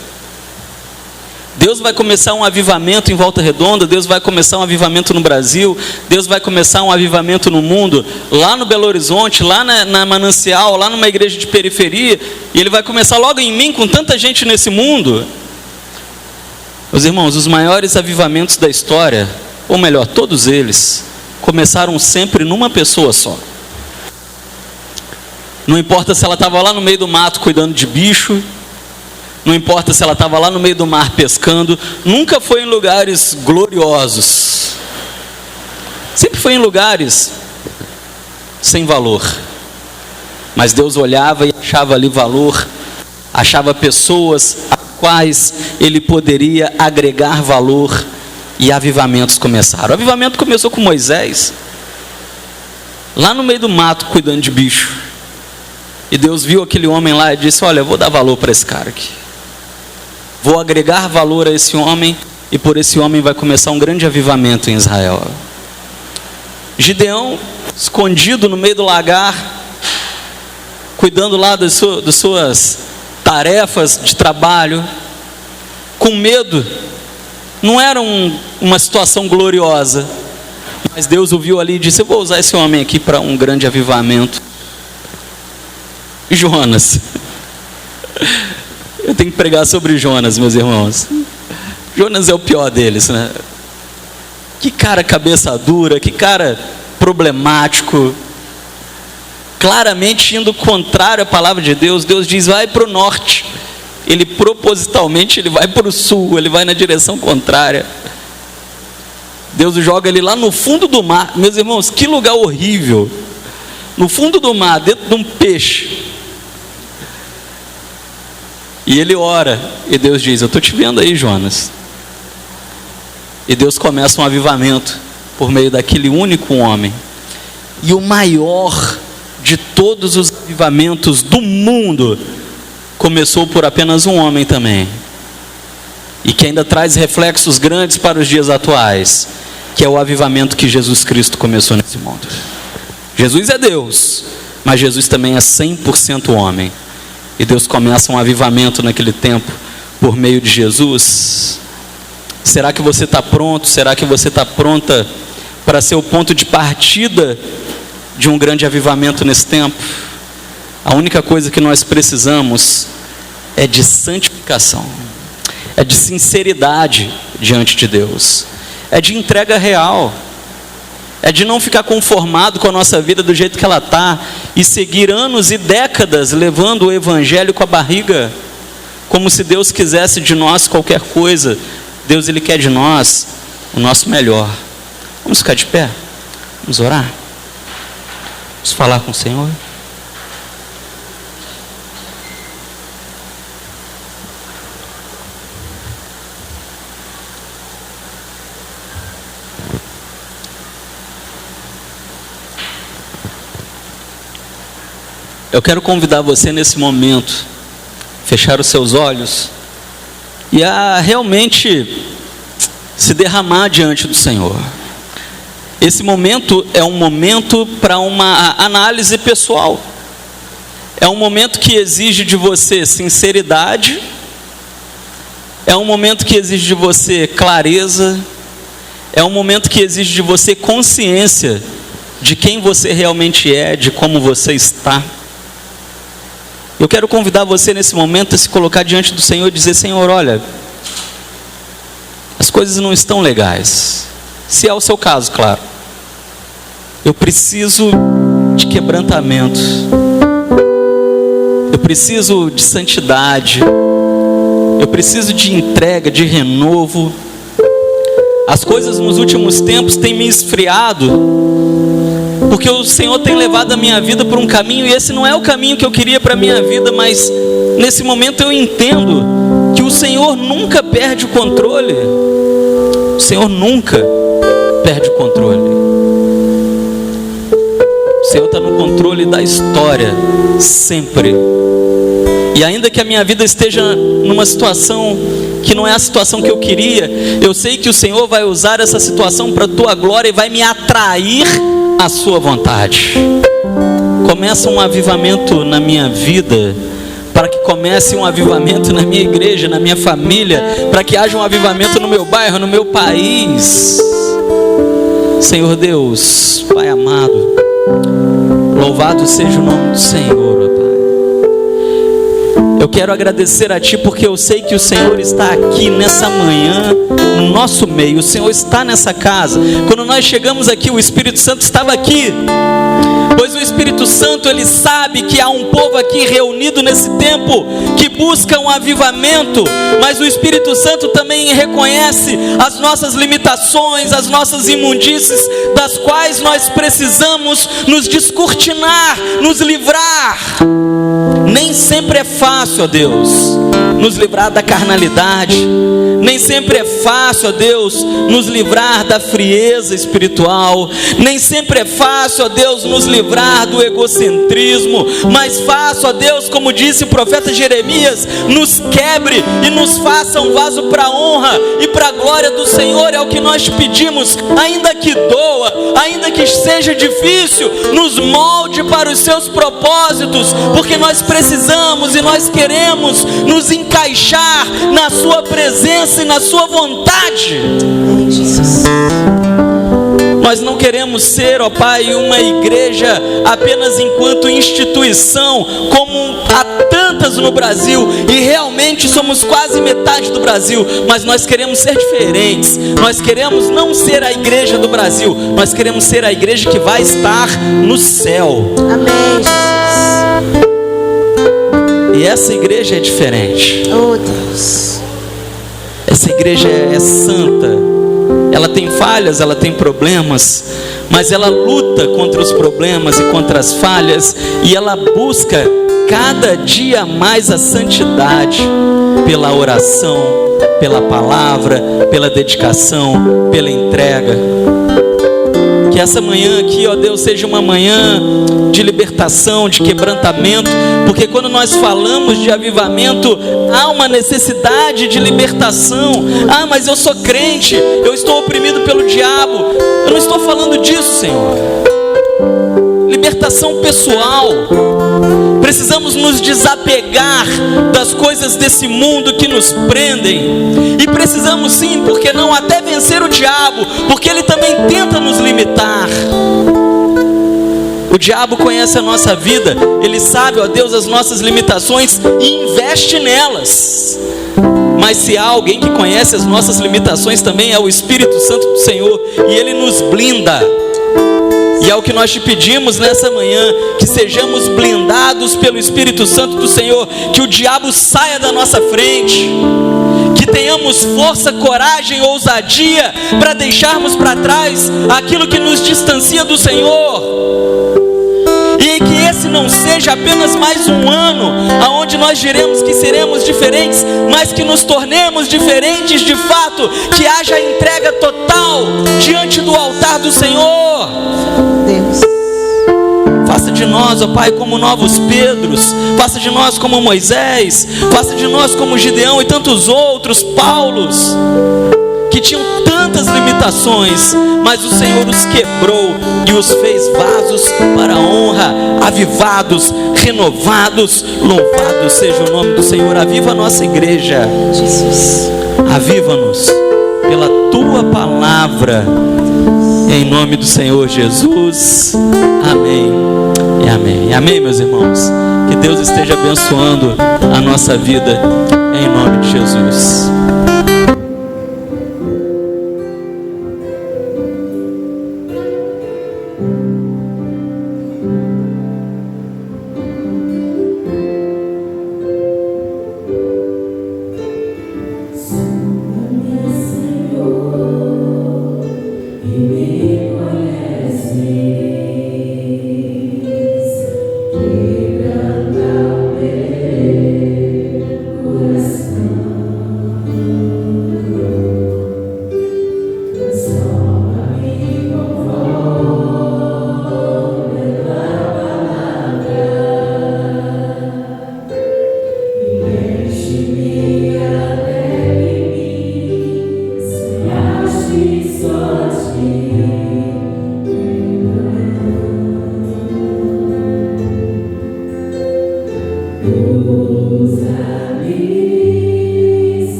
Deus vai começar um avivamento em Volta Redonda, Deus vai começar um avivamento no Brasil, Deus vai começar um avivamento no mundo, lá no Belo Horizonte, lá na Manancial, lá numa igreja de periferia, e ele vai começar logo em mim com tanta gente nesse mundo. Meus irmãos, os maiores avivamentos da história, ou melhor, todos eles, começaram sempre numa pessoa só. Não importa se ela estava lá no meio do mato cuidando de bicho, não importa se ela estava lá no meio do mar pescando, nunca foi em lugares gloriosos, sempre foi em lugares sem valor, mas Deus olhava e achava ali valor, achava pessoas a quais Ele poderia agregar valor, e avivamentos começaram. O avivamento começou com Moisés, lá no meio do mato cuidando de bicho. E Deus viu aquele homem lá e disse: olha, eu vou dar valor para esse cara aqui. Vou agregar valor a esse homem, e por esse homem vai começar um grande avivamento em Israel. Gideão, escondido no meio do lagar, cuidando lá das suas tarefas de trabalho, com medo. Não era uma situação gloriosa, mas Deus o viu ali e disse: eu vou usar esse homem aqui para um grande avivamento. Jonas, eu tenho que pregar sobre Jonas, meus irmãos. Jonas é o pior deles, né? Que cara cabeça dura, que cara problemático, claramente indo contrário à palavra de Deus. Deus diz: vai para o norte. Ele propositalmente vai para o sul, ele vai na direção contrária. Deus joga ele lá no fundo do mar. Meus irmãos, que lugar horrível. No fundo do mar, dentro de um peixe. E ele ora, e Deus diz: eu estou te vendo aí, Jonas. E Deus começa um avivamento por meio daquele único homem. E o maior de todos os avivamentos do mundo começou por apenas um homem também, e que ainda traz reflexos grandes para os dias atuais, que é o avivamento que Jesus Cristo começou nesse mundo. Jesus é Deus, mas Jesus também é 100% homem, e Deus começa um avivamento naquele tempo por meio de Jesus. Será que você está pronto? Será que você está pronta para ser o ponto de partida de um grande avivamento nesse tempo? A única coisa que nós precisamos é de santificação, é de sinceridade diante de Deus, é de entrega real, é de não ficar conformado com a nossa vida do jeito que ela está e seguir anos e décadas levando o evangelho com a barriga, como se Deus quisesse de nós qualquer coisa. Deus, Ele quer de nós o nosso melhor. Vamos ficar de pé, vamos orar, vamos falar com o Senhor. Eu quero convidar você nesse momento, fechar os seus olhos e a realmente se derramar diante do Senhor. Esse momento é um momento para uma análise pessoal. É um momento que exige de você sinceridade. É um momento que exige de você clareza. É um momento que exige de você consciência de quem você realmente é, de como você está. Eu quero convidar você nesse momento a se colocar diante do Senhor e dizer: Senhor, olha, as coisas não estão legais. Se é o seu caso, claro. Eu preciso de quebrantamento. Eu preciso de santidade. Eu preciso de entrega, de renovo. As coisas nos últimos tempos têm me esfriado, porque o Senhor tem levado a minha vida por um caminho, e esse não é o caminho que eu queria para a minha vida, mas nesse momento eu entendo que o Senhor nunca perde o controle. O Senhor nunca perde o controle. O Senhor está no controle da história, sempre. E ainda que a minha vida esteja numa situação que não é a situação que eu queria, eu sei que o Senhor vai usar essa situação para a tua glória e vai me atrair à sua vontade. Começa um avivamento na minha vida, para que comece um avivamento na minha igreja, na minha família, para que haja um avivamento no meu bairro, no meu país. Senhor Deus, Pai amado, louvado seja o nome do Senhor, ó Pai. Eu quero agradecer a Ti, porque eu sei que o Senhor está aqui nessa manhã, no nosso meio. O Senhor está nessa casa. Quando nós chegamos aqui, o Espírito Santo estava aqui, pois o Espírito Santo, Ele sabe que há um povo aqui reunido nesse tempo, que busca um avivamento, mas o Espírito Santo também reconhece as nossas limitações, as nossas imundícies, das quais nós precisamos nos descortinar, nos livrar. Nem sempre é fácil, ó Deus, nos livrar da carnalidade. Nem sempre é fácil, ó Deus, nos livrar da frieza espiritual. Nem sempre é fácil, ó Deus, nos livrar do egocentrismo. Mas faça, ó Deus, como disse o profeta Jeremias, nos quebre e nos faça um vaso para a honra e para a glória do Senhor. É o que nós te pedimos, ainda que doa, ainda que seja difícil, nos molde para os seus propósitos, porque nós precisamos e nós queremos nos encaixar na sua presença e na sua vontade. Nós não queremos ser, ó Pai, uma igreja apenas enquanto instituição, como há tantas no Brasil, e realmente somos quase metade do Brasil, mas nós queremos ser diferentes. Nós queremos não ser a igreja do Brasil, nós queremos ser a igreja que vai estar no céu. Amém, Jesus. E essa igreja é diferente. Oh, Deus. Essa igreja é santa. Ela tem falhas, ela tem problemas, mas ela luta contra os problemas e contra as falhas, e ela busca cada dia mais a santidade pela oração, pela palavra, pela dedicação, pela entrega. Que essa manhã aqui, ó Deus, seja uma manhã de libertação, de quebrantamento, porque quando nós falamos de avivamento, há uma necessidade de libertação. Ah, mas eu sou crente, eu estou oprimido pelo diabo. Eu não estou falando disso, Senhor. Libertação pessoal. Precisamos nos desapegar das coisas desse mundo que nos prendem. E precisamos sim, porque não, até vencer o diabo, porque ele também tenta nos limitar. O diabo conhece a nossa vida, ele sabe, ó Deus, as nossas limitações e investe nelas. Mas se há alguém que conhece as nossas limitações também, é o Espírito Santo do Senhor, e ele nos blinda. E é o que nós te pedimos nessa manhã, que sejamos blindados pelo Espírito Santo do Senhor, que o diabo saia da nossa frente, que tenhamos força, coragem, ousadia para deixarmos para trás aquilo que nos distancia do Senhor. E que esse não seja apenas mais um ano aonde nós diremos que seremos diferentes, mas que nos tornemos diferentes de fato, que haja entrega total diante do altar do Senhor. Deus. Faça de nós, ó Pai, como novos Pedros, faça de nós como Moisés, faça de nós como Gideão e tantos outros, Paulos, que tinham tantas limitações, mas o Senhor os quebrou e os fez vasos para a honra, avivados, renovados. Louvado seja o nome do Senhor. Aviva a nossa igreja, Jesus. Aviva-nos pela Tua palavra, em nome do Senhor Jesus. Amém e amém. Amém, meus irmãos. Que Deus esteja abençoando a nossa vida, em nome de Jesus.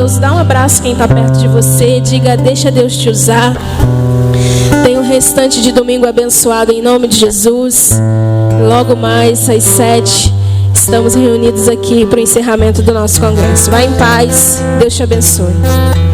Deus, dá um abraço quem está perto de você, diga, deixa Deus te usar. Tenha um restante de domingo abençoado em nome de Jesus. Logo mais às 7 estamos reunidos aqui para o encerramento do nosso congresso. Vá em paz, Deus te abençoe.